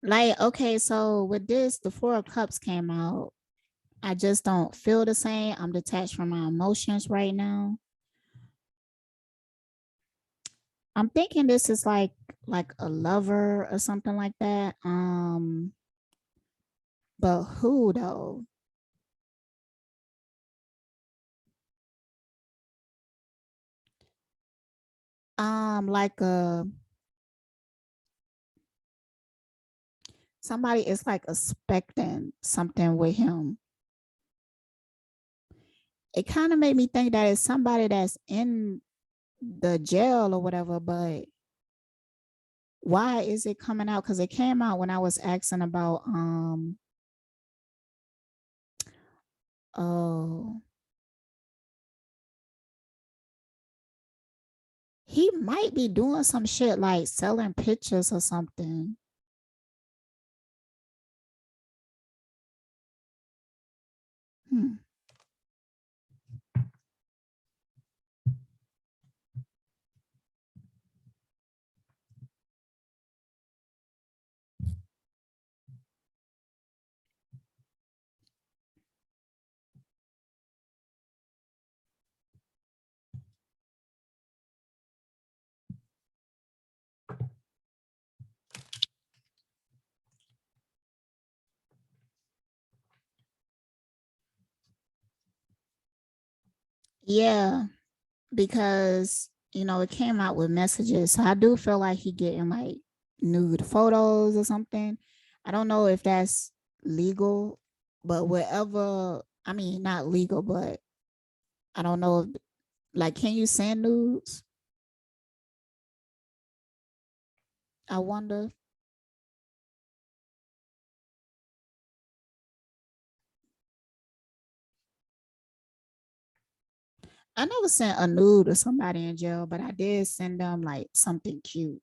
Like, okay, so with this, the Four of Cups came out. I just don't feel the same. I'm detached from my emotions right now. I'm thinking this is like a lover or something like that. But who though? Like somebody is like expecting something with him. It kind of made me think that it's somebody that's in the jail or whatever, but why is it coming out? Because it came out when I was asking about oh, he might be doing some shit like selling pictures or something. Hmm. Yeah, because it came out with messages. So I do feel like he getting like nude photos or something. I don't know if that's legal, but whatever. I mean, not legal, but I don't know if like can you send nudes? I wonder. I never sent a nude to somebody in jail, but I did send them like something cute,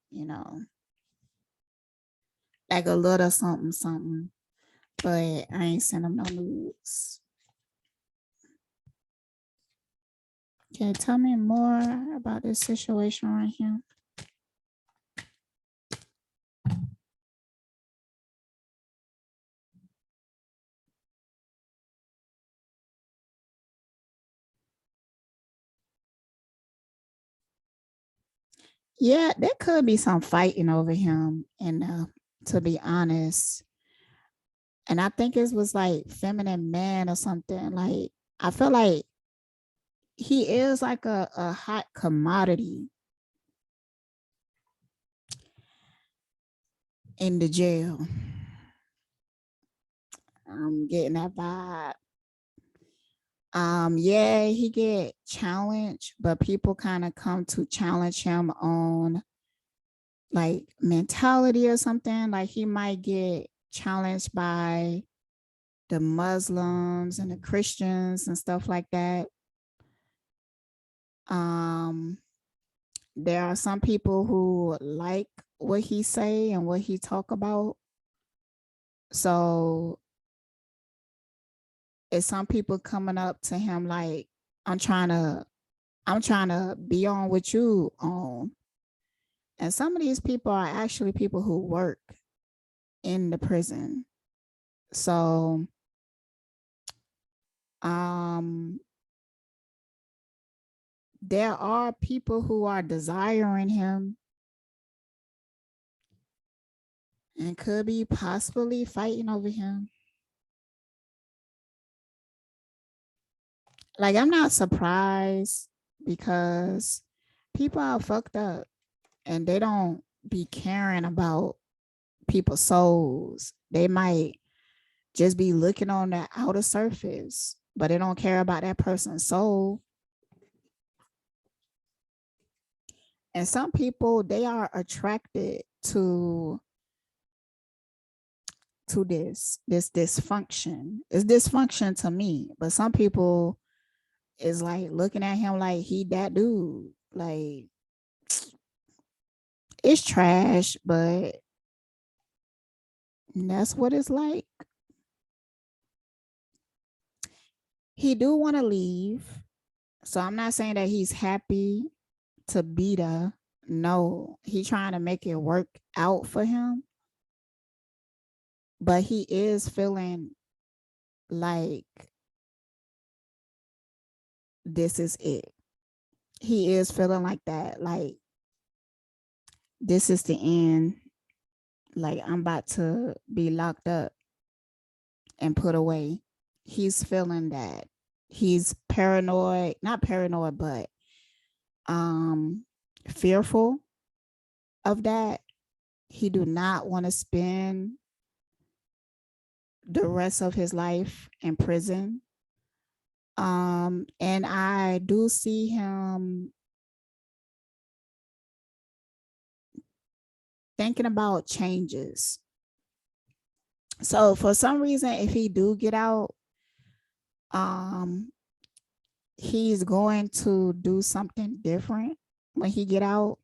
like a little something, something. But I ain't sent them no nudes. Can you tell me more about this situation right here? Yeah, there could be some fighting over him, and to be honest, and I think it was like feminine man or something. Like I feel like he is like a hot commodity in the jail. I'm getting that vibe. Yeah, he get challenged, but people kind of come to challenge him on like mentality or something. Like he might get challenged by the Muslims and the Christians and stuff like that. Um, there are some people who like what he say and what he talk about. So it's some people coming up to him like, I'm trying to be on what you on. And some of these people are actually people who work in the prison. So um there are people who are desiring him and could be possibly fighting over him. Like, I'm not surprised because people are fucked up and they don't be caring about people's souls. They might just be looking on the outer surface, but they don't care about that person's soul. And some people, they are attracted to this dysfunction. It's dysfunction to me, but some people is like looking at him like he that dude. Like, it's trash, but that's what it's like. He do want to leave, so I'm not saying that he's happy to be there. No, he trying to make it work out for him, but he is feeling like this is it. He is feeling like that, like this is the end. Like, I'm about to be locked up and put away. He's feeling that. He's paranoid, not paranoid, but fearful of that. He do not want to spend the rest of his life in prison. And I do see him thinking about changes. So for some reason, if he do get out, um, he's going to do something different when he get out.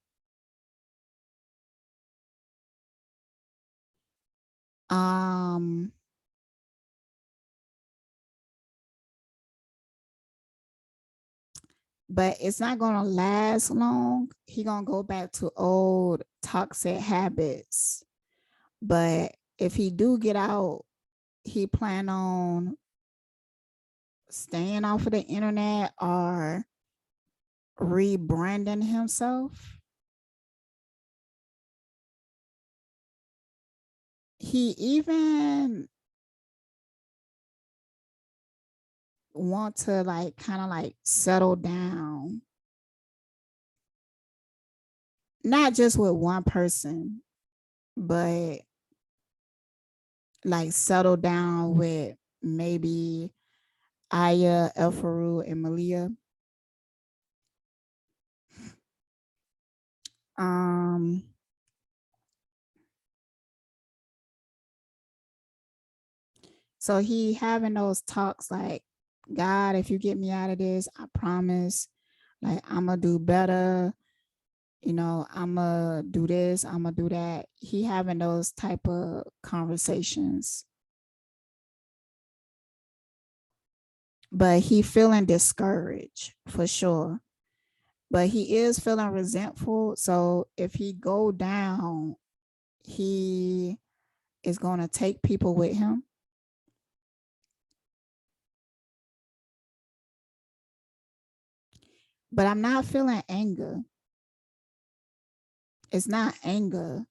Um, but it's not gonna last long. He gonna go back to old toxic habits. But if he do get out, he plan on staying off of the internet or rebranding himself. He even want to like kind of like settle down, not just with one person, but like settle down with maybe Aya, Elfaru, and Malia. Um, so he having those talks like, God, if you get me out of this, I promise, like, I'm gonna do better. You know, I'm gonna do this, I'm gonna do that. He having those type of conversations, but he feeling discouraged for sure. But he is feeling resentful. So if he go down, he is going to take people with him. But I'm not feeling anger. It's not anger.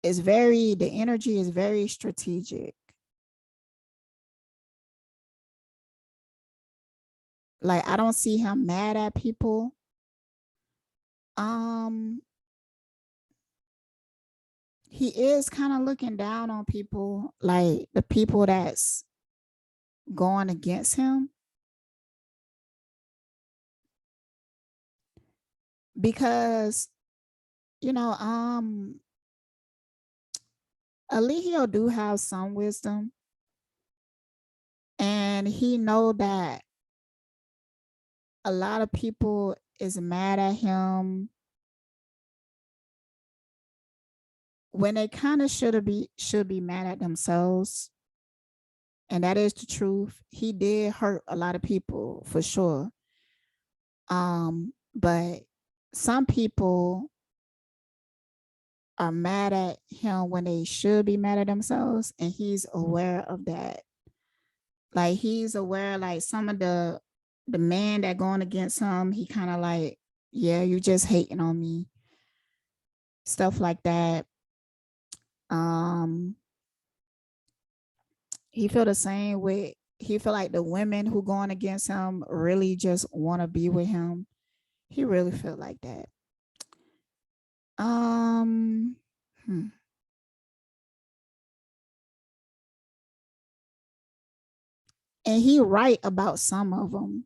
The energy is very strategic. Like, I don't see him mad at people. Um, he is kind of looking down on people, like the people that's going against him, because you know, Eligio do have some wisdom, and he know that a lot of people is mad at him when they kind of should be mad at themselves. And that is the truth. He did hurt a lot of people for sure. But some people are mad at him when they should be mad at themselves, and he's aware of that. Like he's aware, like some of the men that going against him, he kind of like, yeah, you just hating on me, stuff like that. Um, he feel the same way. He feel like the women who going against him really just want to be with him. He really feel like that. Um, hmm. And he right about some of them.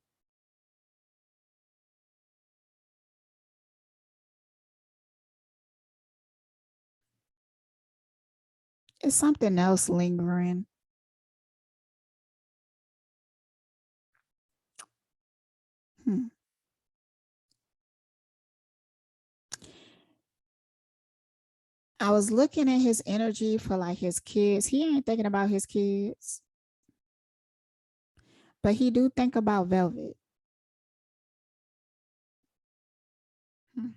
It's something else lingering. Hmm. I was looking at his energy for like his kids. He ain't thinking about his kids, but he do think about Velvet. Hmm.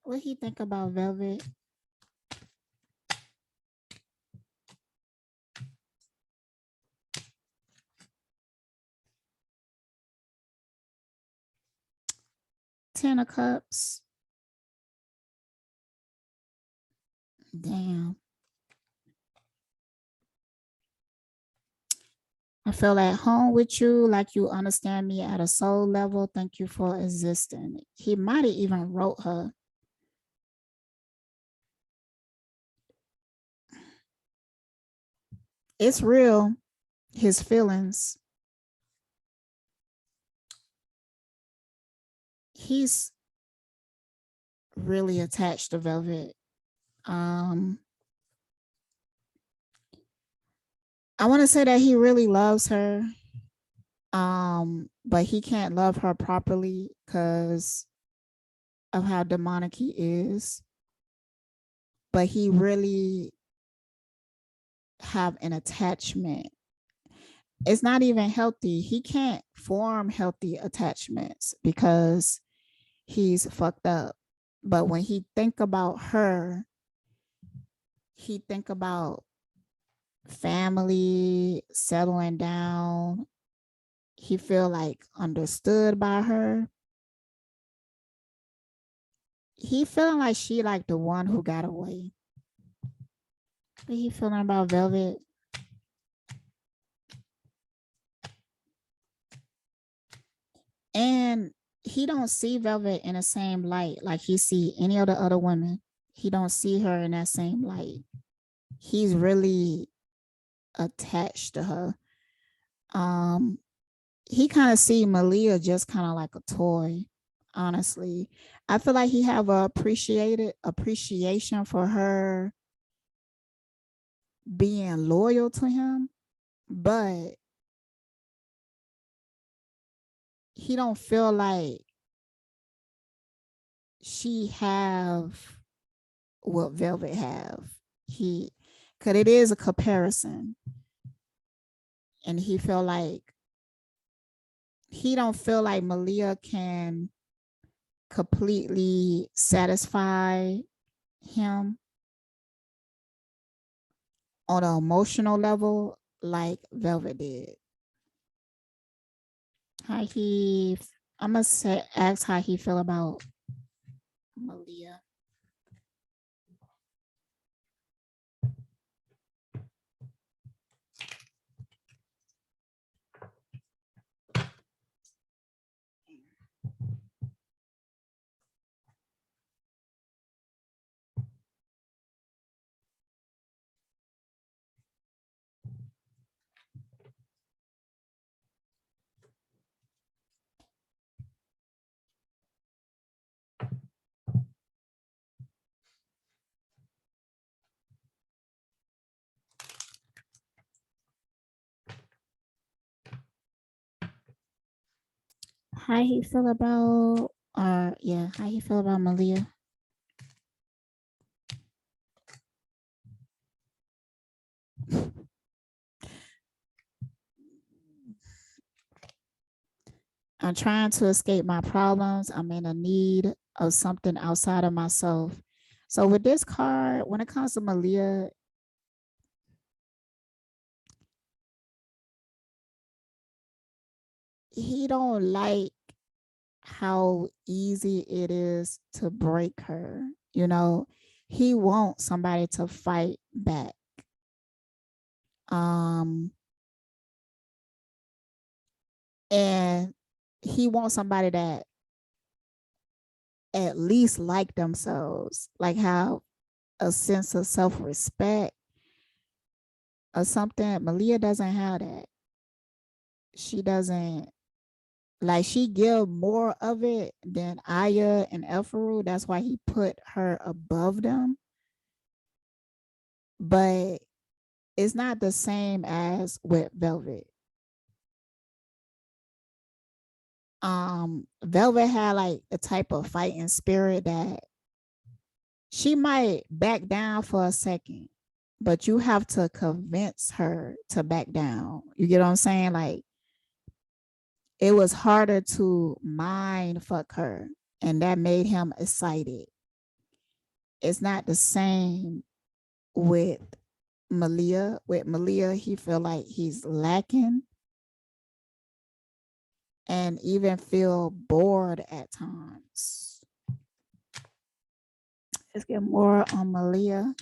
What he think about Velvet? Ten of Cups. Damn. I feel at home with you, like you understand me at a soul level. Thank you for existing. He might have even wrote her. It's real, his feelings. He's really attached to Velvet. Um, I want to say that he really loves her. But he can't love her properly because of how demonic he is. But he really have an attachment. It's not even healthy. He can't form healthy attachments because he's fucked up. But when he think about her, he think about family, settling down. He feel like understood by her. He feeling like she like the one who got away. What he feeling about Velvet? And he don't see Velvet in the same light like he see any of the other women. He don't see her in that same light. He's really attached to her. Um, he kind of see Malia just kind of like a toy. Honestly, I feel like he have a appreciation for her being loyal to him, but he don't feel like she have what Velvet have. He, cause it is a comparison, and he feel like he don't feel like Malia can completely satisfy him on an emotional level like Velvet did. How he, I must say, ask how he feel about Malia. how he feel about, how he feel about Malia. I'm trying to escape my problems. I'm in a need of something outside of myself. So with this card, when it comes to Malia, he don't like how easy it is to break her. You know, he wants somebody to fight back. And he wants somebody that at least like themselves, like have a sense of self-respect or something. Malia doesn't have that. She doesn't, like, she give more of it than Aya and Elfaru. That's why he put her above them. But it's not the same as with Velvet. Velvet had like the type of fighting spirit that she might back down for a second, but you have to convince her to back down. You get what I'm saying? Like, it was harder to mind fuck her, and that made him excited. It's not the same with Malia. With Malia, he feel like he's lacking and even feel bored at times. Let's get more on Malia.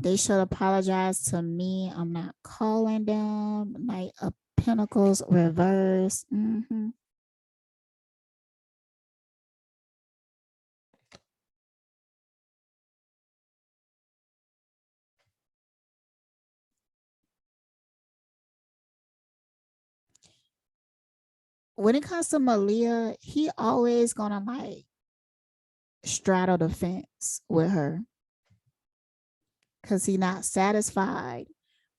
They should apologize to me. I'm not calling them. Knight of Pentacles reverse. When it comes to Malia, he always gonna like straddle the fence with her because he not satisfied.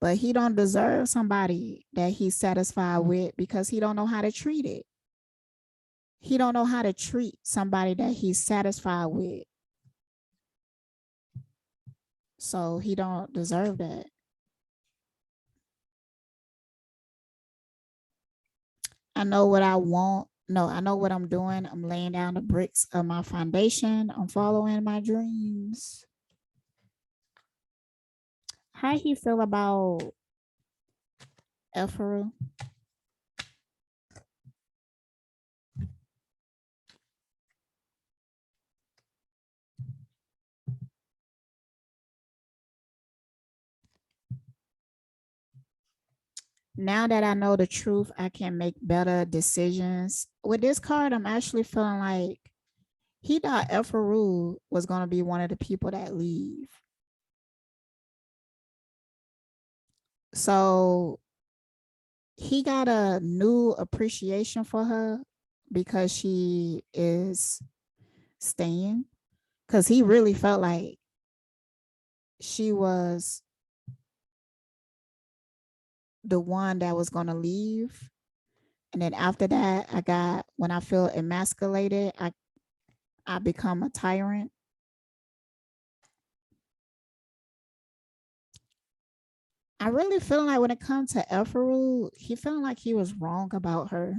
But he don't deserve somebody that he's satisfied with because he don't know how to treat it. He don't know how to treat somebody that he's satisfied with. So he don't deserve that. I know what I want. No, I know what I'm doing. I'm laying down the bricks of my foundation. I'm following my dreams. How he feel about Ephraim? Now that I know the truth, I can make better decisions. With this card, I'm actually feeling like he thought Ephraim was going to be one of the people that leave. So he got a new appreciation for her because she is staying. Because he really felt like she was the one that was going to leave. And then after that, when I feel emasculated, I become a tyrant. I really feel like when it comes to Ephraim, he felt like he was wrong about her.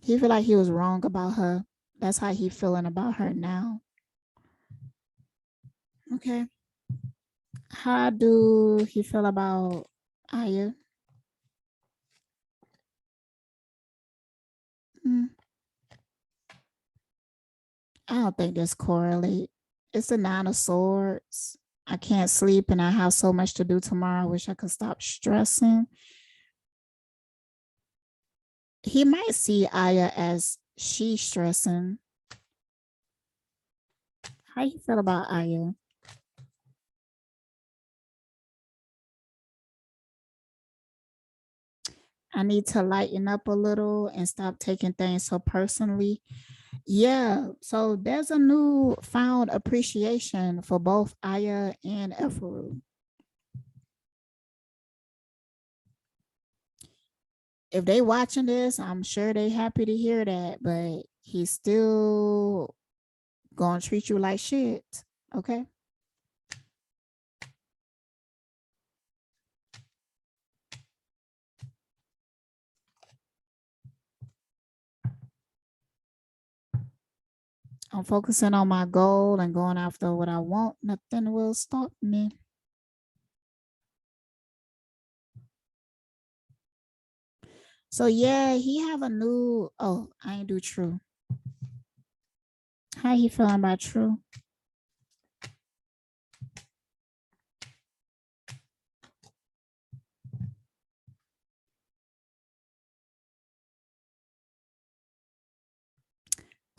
He feel like he was wrong about her. That's how he feeling about her now. Okay. How do he feel about Aya? I don't think this correlate. It's the 9 of Swords. I can't sleep and I have so much to do tomorrow. I wish I could stop stressing. He might see Aya as she stressing. How you feel about Aya? I need to lighten up a little and stop taking things so personally. Yeah, so there's a new found appreciation for both Aya and Ephraim. If they watching this, I'm sure they happy to hear that, but he's still gonna treat you like shit. Okay. I'm focusing on my goal and going after what I want. Nothing will stop me. So yeah, he have a new. Oh, I ain't do true. How you feeling about true?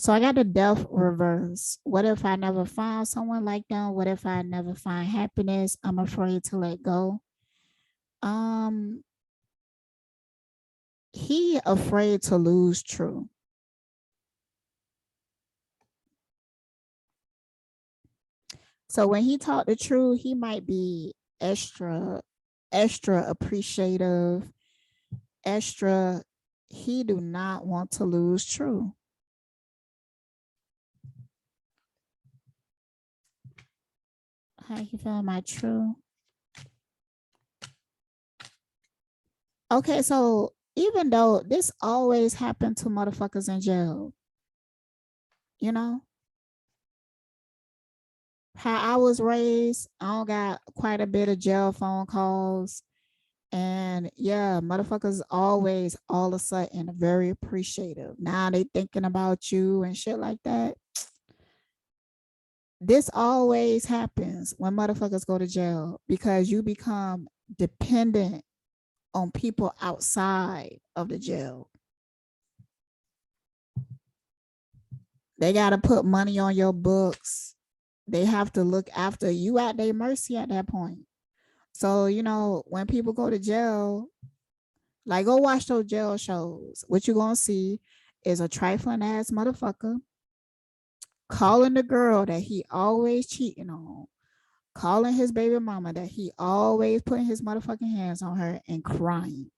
So I got the death reverse. What if I never find someone like them? What if I never find happiness? I'm afraid to let go. Um, he afraid to lose true. So when he talk the truth, he might be extra appreciative, extra. He do not want to lose true. How you feeling my true? Okay, so even though this always happened to motherfuckers in jail, you know, how I was raised, I don't got quite a bit of jail phone calls. And yeah, motherfuckers always all of a sudden very appreciative. Now they thinking about you and shit like that. This always happens when motherfuckers go to jail because you become dependent on people outside of the jail. They got to put money on your books. They have to look after you at their mercy at that point. So, you know, when people go to jail, like go watch those jail shows. What you're going to see is a trifling ass motherfucker calling the girl that he always cheating on, calling his baby mama that he always putting his motherfucking hands on her and crying.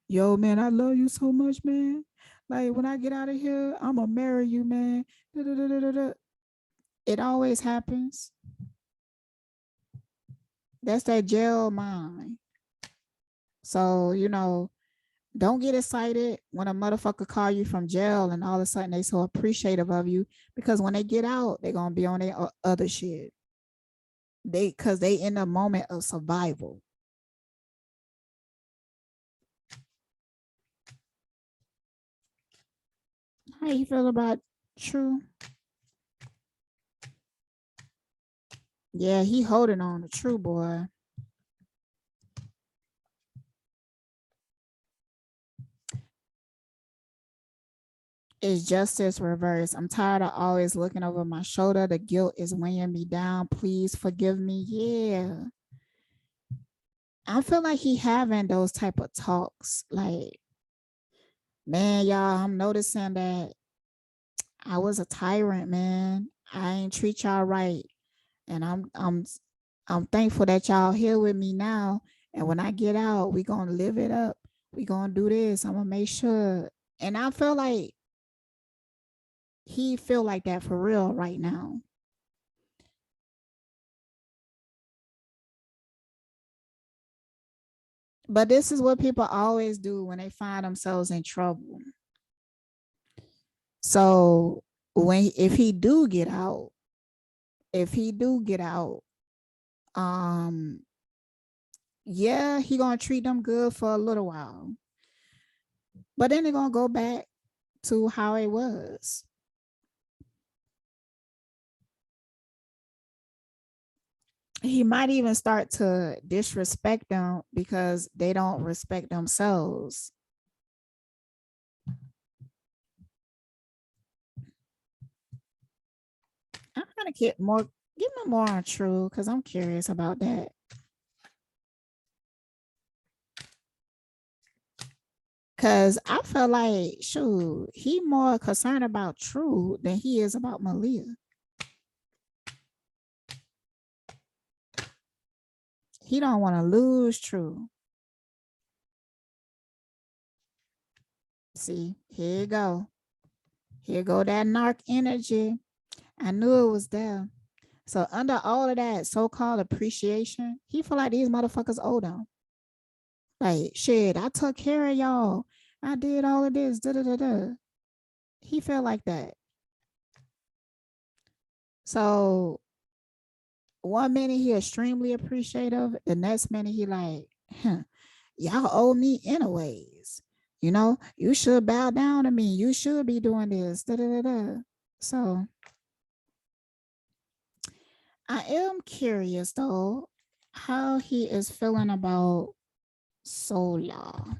Yo, man, I love you so much, man. Like when I get out of here, I'm gonna marry you, man. Da-da-da-da-da. It always happens. That's that jail mind. So, you know, don't get excited when a motherfucker call you from jail and all of a sudden they so appreciative of you because when they get out, they're gonna be on their other shit. Cause they in a moment of survival. How you feel about true? Yeah, he holding on to true boy. It's justice reverse. I'm tired of always looking over my shoulder. The guilt is weighing me down. Please forgive me. Yeah. I feel like he having those type of talks. Like, man, y'all, I'm noticing that I was a tyrant, man. I ain't treat y'all right. And I'm thankful that y'all here with me now. And when I get out, we gonna live it up. We gonna do this. I'm gonna make sure. And I feel like he feel like that for real right now. But this is what people always do when they find themselves in trouble. So when if he do get out, if he do get out, um, yeah, he gonna treat them good for a little while. But then they're gonna go back to how it was. He might even start to disrespect them because they don't respect themselves. I'm gonna get more, give me more on true because I'm curious about that. Cause I feel like, shoot, he more concerned about True than he is about Malia. He don't want to lose True. See, here you go. Here go that narc energy. I knew it was there. So under all of that so-called appreciation, he feel like these motherfuckers owe them. Like, shit, I took care of y'all. I did all of this. Da, da, da, da. He felt like that. So one minute he extremely appreciative, the next minute he like, huh, y'all owe me anyways. You know, you should bow down to me. You should be doing this. Da, da, da, da. So I am curious though how he is feeling about Solar.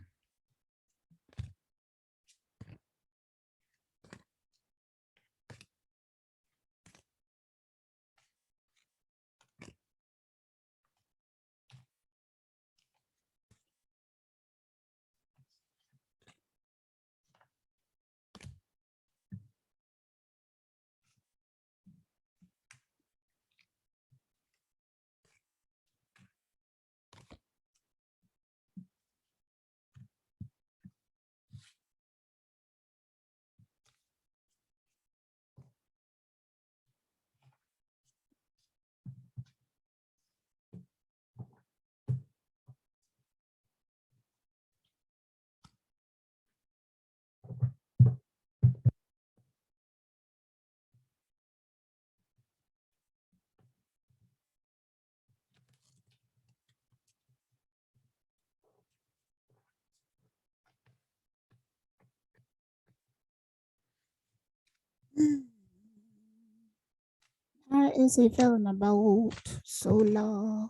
How is he feeling about Solar?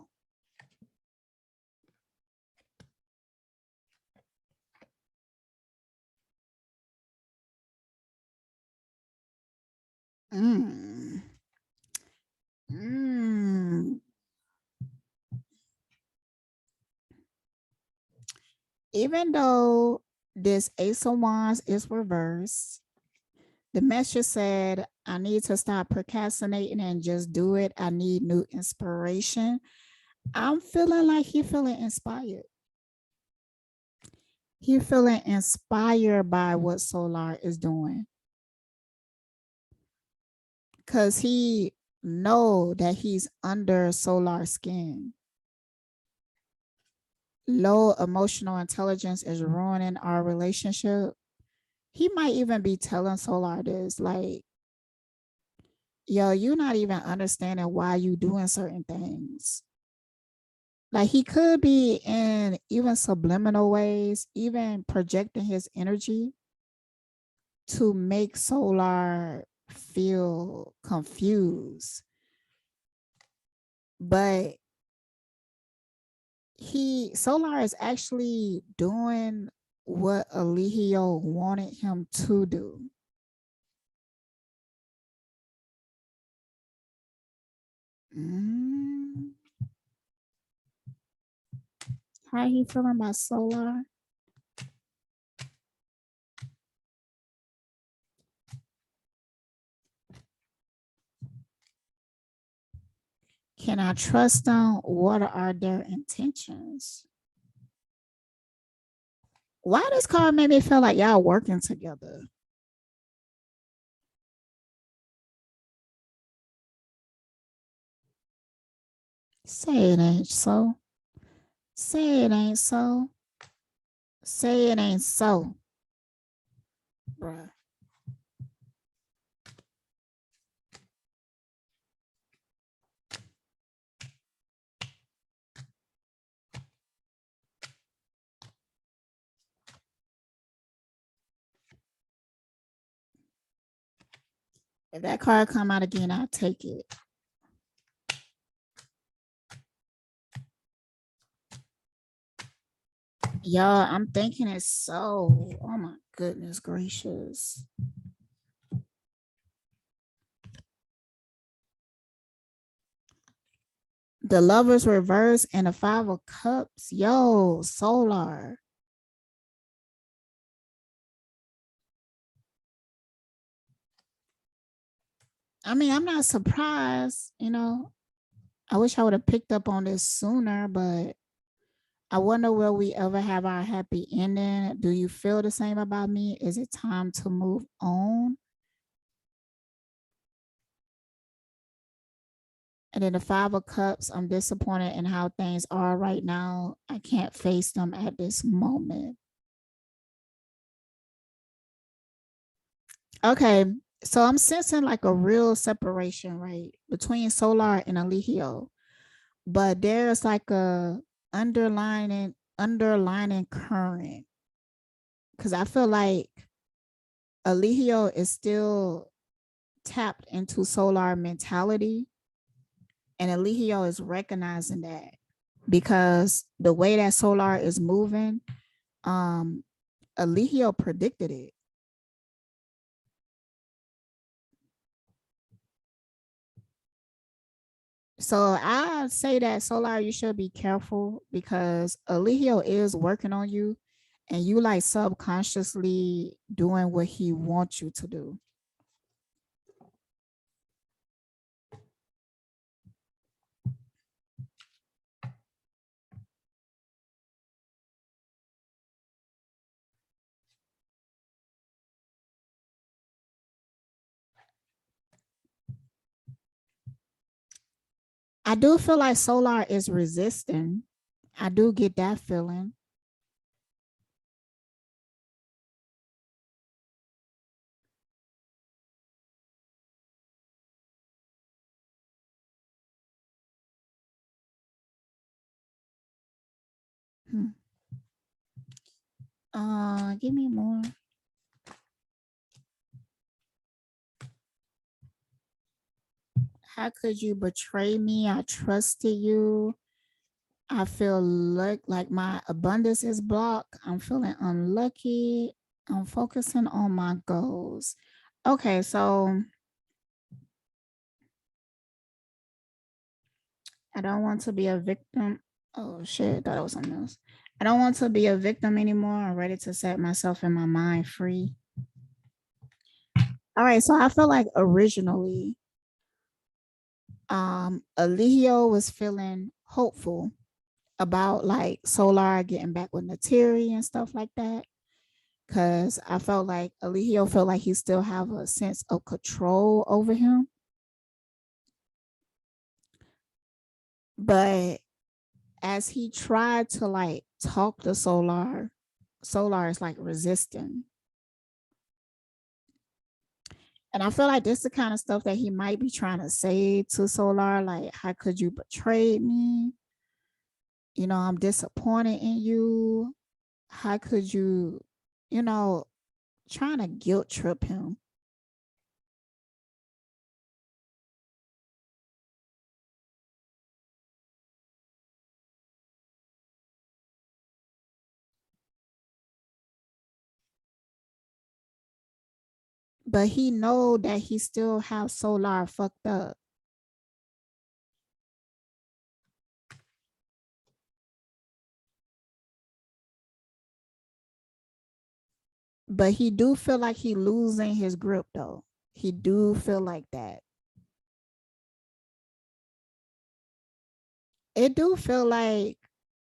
Mm. Mm. Even though this Ace of Wands is reversed, the message said, I need to stop procrastinating and just do it. I need new inspiration. I'm feeling like he feeling inspired. He feeling inspired by what Solar is doing. Because he know that he's under Solar skin. Low emotional intelligence is ruining our relationship. He might even be telling Solar this, like, yo, you're not even understanding why you doing certain things. Like he could be in even subliminal ways, even projecting his energy to make Solar feel confused. But Solar is actually doing what Eligio wanted him to do. Mm. How he feeling about Solar? Can I trust them? What are their intentions? Why this card made me feel like y'all working together? Say it ain't so. Say it ain't so. Say it ain't so. Bruh. If that card come out again, I'll take it. Y'all, I'm thinking it's so. Oh my goodness gracious. The Lovers reverse and the Five of Cups. Yo, Solar. I mean, I'm not surprised, you know. I wish I would have picked up on this sooner, but I wonder will we ever have our happy ending? Do you feel the same about me? Is it time to move on? And then the Five of Cups, I'm disappointed in how things are right now. I can't face them at this moment. Okay, so I'm sensing like a real separation, right, between Solar and Eligio, but there's like a underlining current because I feel like Eligio is still tapped into Solar mentality, and Eligio is recognizing that because the way that Solar is moving, um, Eligio predicted it. So I say that Solar, you should be careful because Eligio is working on you and you like subconsciously doing what he wants you to do. I do feel like Solar is resisting. I do get that feeling. Hmm. Give me more. How could you betray me? I trusted you. I feel like my abundance is blocked. I'm feeling unlucky. I'm focusing on my goals. Okay, so I don't want to be a victim. Oh shit, thought it was something else. I don't want to be a victim anymore. I'm ready to set myself and my mind free. All right, so I feel like originally, Eligio was feeling hopeful about like Solar getting back with Nateri and stuff like that. Cause I felt like Eligio felt like he still have a sense of control over him. But as he tried to like talk to Solar, Solar is like resisting. And I feel like this is the kind of stuff that he might be trying to say to Solar, like, how could you betray me? You know, I'm disappointed in you. How could you, you know, trying to guilt trip him? But he know that he still have Solar fucked up. But he do feel like he losing his grip though. He do feel like that. It do feel like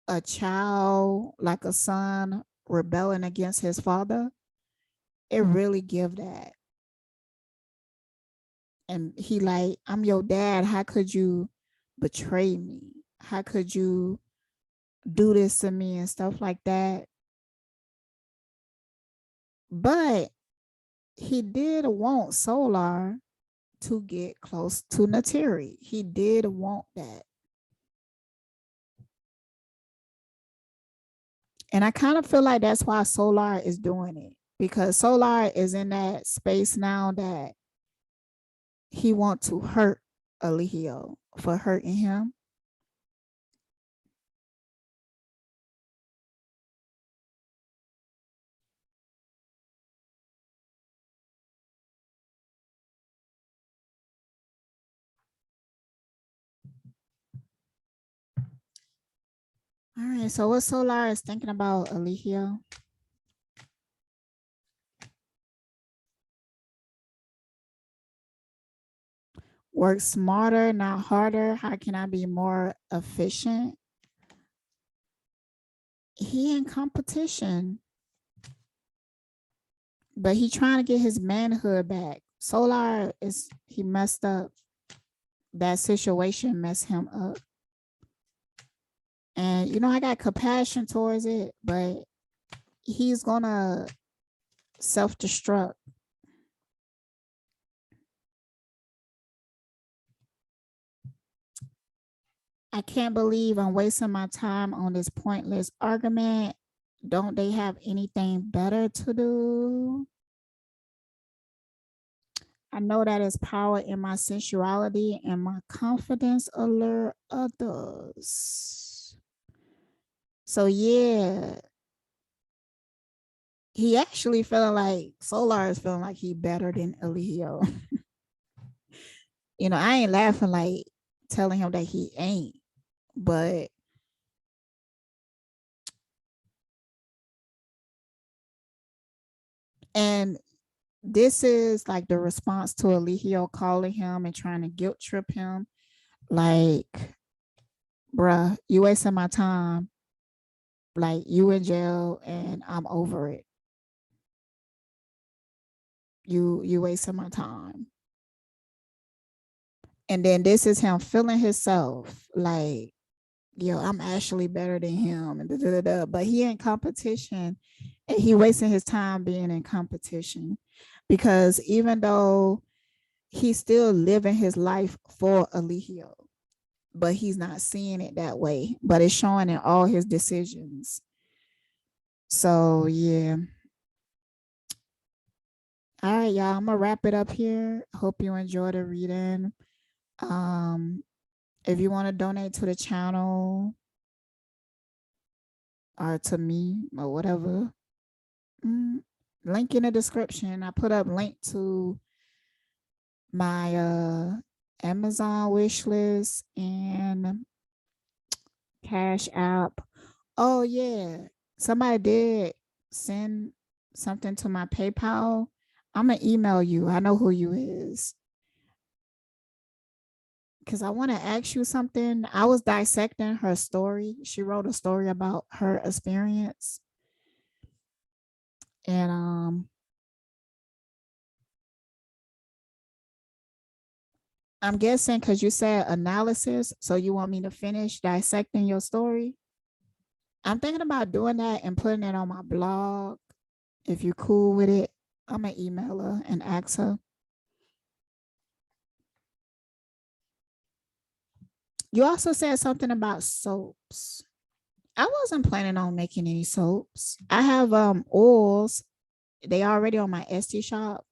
a child, like a son rebelling against his father. It really give that. And he like, I'm your dad. How could you betray me? How could you do this to me and stuff like that? But he did want Solar to get close to Nateri. He did want that. And I kind of feel like that's why Solar is doing it because Solar is in that space now that he wants to hurt Eligio for hurting him. All right, so what Solar is thinking about Eligio? Work smarter, not harder. How can I be more efficient? He in competition, but he trying to get his manhood back. Solar is, he messed up. That situation messed him up. And, you know, I got compassion towards it, but he's going to self-destruct. I can't believe I'm wasting my time on this pointless argument. Don't they have anything better to do? I know that is power in my sensuality and my confidence allure others. So yeah, he actually feeling like Solar is feeling like he better than Eligio. You know, I ain't laughing like telling him that he ain't, but and this is like the response to Eligio calling him and trying to guilt trip him. Like, bruh, you wasting my time. Like, you in jail and I'm over it. You wasting my time. And then this is him feeling himself like, yo, I'm actually better than him. And da, da, da, da. But he in competition and he wasting his time being in competition. Because even though he's still living his life for Eligio, but he's not seeing it that way. But it's showing in all his decisions. So yeah. All right, y'all. I'm gonna wrap it up here. Hope you enjoyed the reading. If you want to donate to the channel or to me or whatever, link in the description. I put up link to my Amazon wish list and Cashapp. Oh yeah, somebody did send something to my PayPal. I'm gonna email you. I know who you is. Because I want to ask you something. I was dissecting her story. She wrote a story about her experience. And I'm guessing because you said analysis, so you want me to finish dissecting your story? I'm thinking about doing that and putting it on my blog. If you're cool with it, I'm going to email her and ask her. You also said something about soaps. I wasn't planning on making any soaps. I have oils. They already on my Etsy shop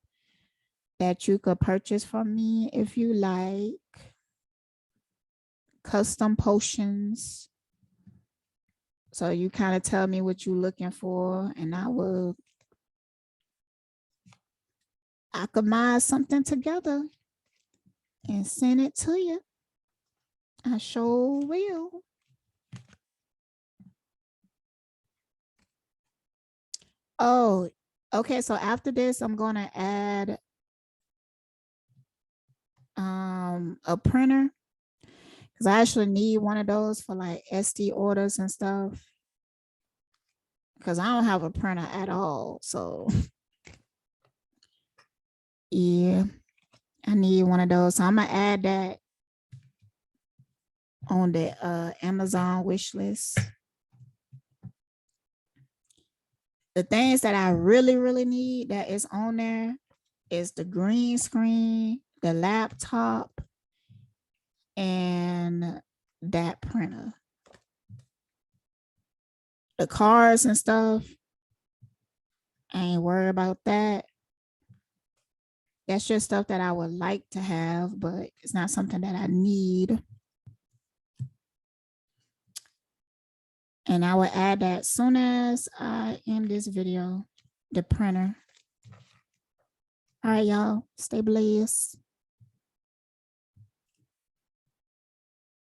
that you could purchase from me if you like. Custom potions. So you kind of tell me what you're looking for, and I will alchemize something together and send it to you. I sure will. Oh, okay. So after this, I'm gonna add a printer because I actually need one of those for like SD orders and stuff. Because I don't have a printer at all. So yeah, I need one of those. So I'm gonna add that on the Amazon wish list. The things that I really, really need that is on there is the green screen, the laptop, and that printer. The cards and stuff, I ain't worried about that. That's just stuff that I would like to have, but it's not something that I need. And I will add that as soon as I end this video, the printer. All right, y'all, stay blessed.